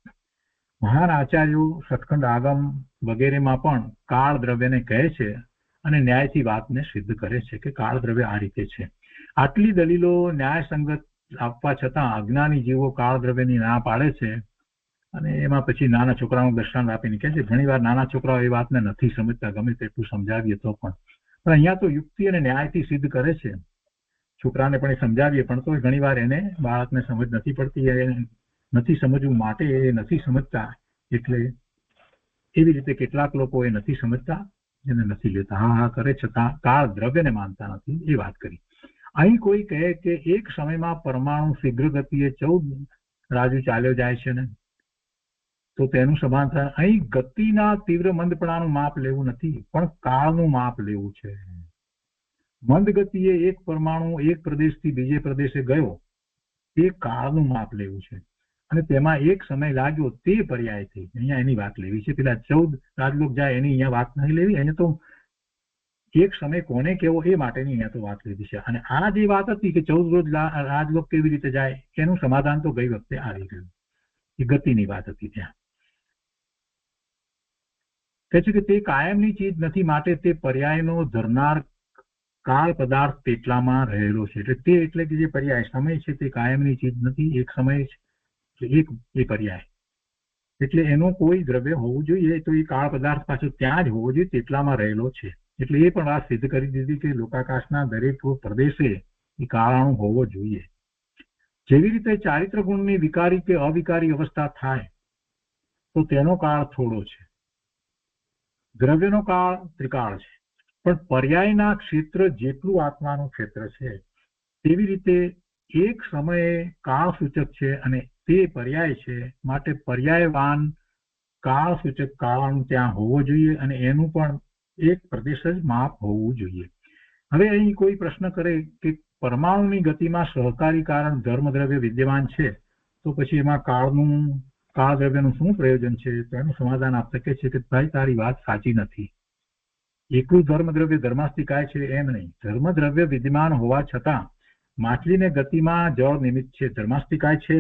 મહાન આચાર્યો સતખંડ આગમ વગેરેમાં પણ કાળ દ્રવ્યને કહે છે અને ન્યાયથી વાતને સિદ્ધ કરે છે કે કાળ દ્રવ્ય આ રીતે છે. આટલી દલીલો ન્યાયસંગત આપવા છતાં અજ્ઞાની જીવો કાળ દ્રવ્યની ના પાડે છે અને એમાં પછી નાના છોકરાઓનું દ્રષ્ટાંત આપીને કહે છે ઘણી વાર નાના છોકરાઓ એ વાતને નથી સમજતા, ગમે તેટલું સમજાવીએ તો પણ અહીંયા તો યુક્તિ અને ન્યાયથી સિદ્ધ કરે છે. છોકરાને પણ એ સમજાવીએ પણ તો ઘણી વાર એને બાળકને સમજ નથી પડતી, નથી સમજવું માટે એ નથી સમજતા. એટલે એવી રીતે કેટલાક લોકો એ નથી સમજતા, એને નથી લેતા, હા હા કરે છતાં કાળ દ્રવ્યને માનતા નથી. એ વાત કરી. અહીં કોઈ કહે કે એક સમયમાં પરમાણુ શીઘ્ર ગતિએ 14 રાજુ ચાલ્યો જાય છે ને તો તેનું સમાધાન અહીં ગતિના તીવ્ર મંદપણાનું માપ લેવું નથી પણ કાળનું માપ લેવું છે. મંદ ગતિએ એક પરમાણુ એક પ્રદેશથી બીજે પ્રદેશે ગયો તે કાળનું માપ લેવું છે અને તેમાં એક સમય લાગ્યો તે પર્યાય થઈ. અહીંયા એની વાત લેવી છે. પેલા 14 રાજલોક જાય એની અહીંયા વાત નહીં લેવી. એને તો એક સમય કોને કેવો એ માટેની અહીંયા તો વાત લીધી છે. અને આ જે વાત હતી કે 14 રાજલોક કેવી રીતે જાય એનું સમાધાન તો ગઈ વખતે આવી ગયું. એ ગતિની વાત હતી. ત્યાં કહે છે કે તે કાયમની ચીજ નથી માટે તે પર્યાયનો ધરનાર કાળ પદાર્થ તેટલામાં રહેલો છે. એટલે તે એટલે કે જે પર્યાય સમય છે તે કાયમની ચીજ નથી, એક સમય છે, એક એ પર્યાય. એટલે એનો કોઈ દ્રવ્ય હોવું જોઈએ તો એ કાળ પદાર્થ પાછો ત્યાં જ હોવો જોઈએ, તેટલામાં રહેલો છે. એટલે એ પણ વાત સિદ્ધ કરી દીધી કે લોકાકાશના દરેક પ્રદેશે એ કાળાણુ હોવો જોઈએ. જેવી રીતે ચારિત્ર ગુણની વિકારી કે અવિકારી અવસ્થા થાય તો તેનો કાળ થોડો છે, દ્રવ્યનો કાળ ત્રિકાળ છે, પણ પર્યાયના ક્ષેત્ર જેટલું આત્માનું ક્ષેત્ર છે તેવી રીતે એક સમયે કાળ સૂચક છે અને તે પર્યાય છે. માટે પર્યાયવાન કાળ સૂચક કાળાણુ ત્યાં હોવો જોઈએ અને એનું પણ એક પ્રદેશ જ માપ હોવું જોઈએ. હવે અહીં કોઈ પ્રશ્ન કરે કે પરમાણુની ગતિમાં સહકારી કારણ ધર્મદ્રવ્ય વિદ્યમાન છે તો પછી એમાં કાળ દ્રવ્યનું શું પ્રયોજન છે? તો એનું સમાધાન આપ શકે છે કે ભાઈ તારી વાત સાચી નથી. એકલું ધર્મદ્રવ્ય ધર્માસ્તિકાય છે એમ નહીં. ધર્મદ્રવ્ય વિદ્યમાન હોવા છતાં માછલીને ગતિમાં જળ નિમિત્ત છે. ધર્માસ્તિકાય છે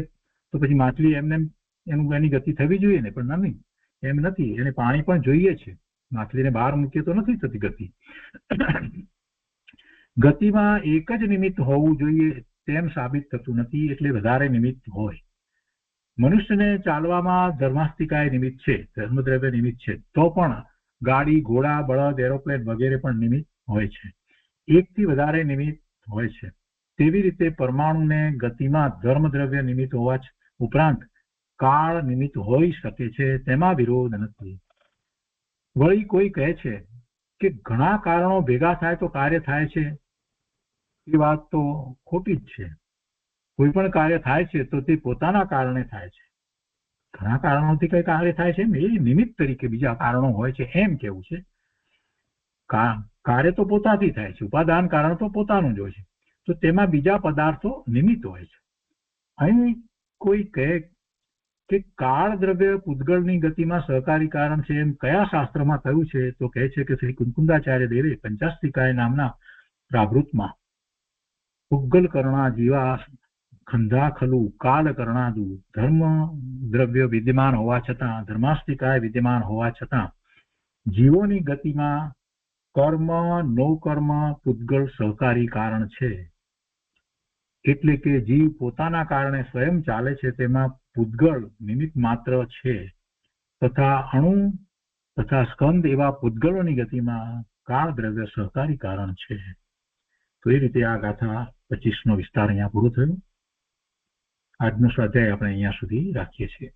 તો પછી માછલી એની ગતિ થવી જોઈએ ને, પણ નહીં, એમ નથી. એને પાણી પણ જોઈએ છે. માછલીને બહાર મૂકીએ તો નથી થતી ગતિ. ગતિમાં એક જ નિમિત્ત હોવું જોઈએ તેમ સાબિત થતું નથી, એટલે વધારે નિમિત્ત હોય. મનુષ્યને ચાલવામાં ધર્માસ્તિકાય નિમિત્ત છે, ધર્મદ્રવ્ય નિમિત્ત છે, તો પણ ગાડી, ઘોડા, બળદ, એરોપ્લેન વગેરે પણ નિમિત્ત હોય છે. એકથી વધારે નિમિત્ત હોય છે. તેવી રીતે પરમાણુને ગતિમાં ધર્મદ્રવ્ય નિમિત્ત હોવા ઉપરાંત કાળ નિમિત્ત હોઈ શકે છે, તેમાં વિરોધ નથી. વળી કોઈ કહે છે કે ઘણા કારણો ભેગા થાય તો કાર્ય થાય છે. એ વાત તો ખોટી જ છે. કોઈ પણ કાર્ય થાય છે તો તે પોતાના કારણે થાય છે. ઘણા કારણોથી કઈ કાર્ય થાય છે એ નિમિત્ત તરીકે બીજા કારણો હોય છે એમ કેવું છે. કાર્ય તો પોતાથી થાય છે, ઉપાદાન કારણ તો પોતાનું જ હોય છે, તો તેમાં બીજા પદાર્થો નિમિત્ત હોય છે. અહીં કોઈ કહે કે કાળ દ્રવ્ય પૂતગળની ગતિમાં સહકારી કારણ છે એમ કયા શાસ્ત્રમાં થયું છે? તો કહે છે કે શ્રી કુંકુંદાચાર્ય દેવે પંચાસ્તિકાય નામના પ્રાવૃતમાં પૂતગલ કરણા જીવા ખંધા ખલુ કાલ કરણાદુ ધર્મ દ્રવ્ય વિદ્યમાન હોવા છતાં, ધર્માસ્તિકાય વિદ્યમાન હોવા છતાં જીવોની ગતિમાં કર્મ નો કર્મ પૂતગલ સહકારી કારણ છે. એટલે કે જીવ પોતાના કારણે સ્વયં ચાલે છે તેમાં પૂતગળ નિમિત્ત માત્ર છે, તથા અણુ તથા સ્કંદ એવા પૂતગળોની ગતિમાં કાળ દ્રવ્ય સહકારી કારણ છે. તો એ રીતે આ ગાથા 25નો વિસ્તાર અહીંયા પૂરો થયો. આજનો સ્વાધ્યાય આપણે અહીંયા સુધી રાખીએ છીએ.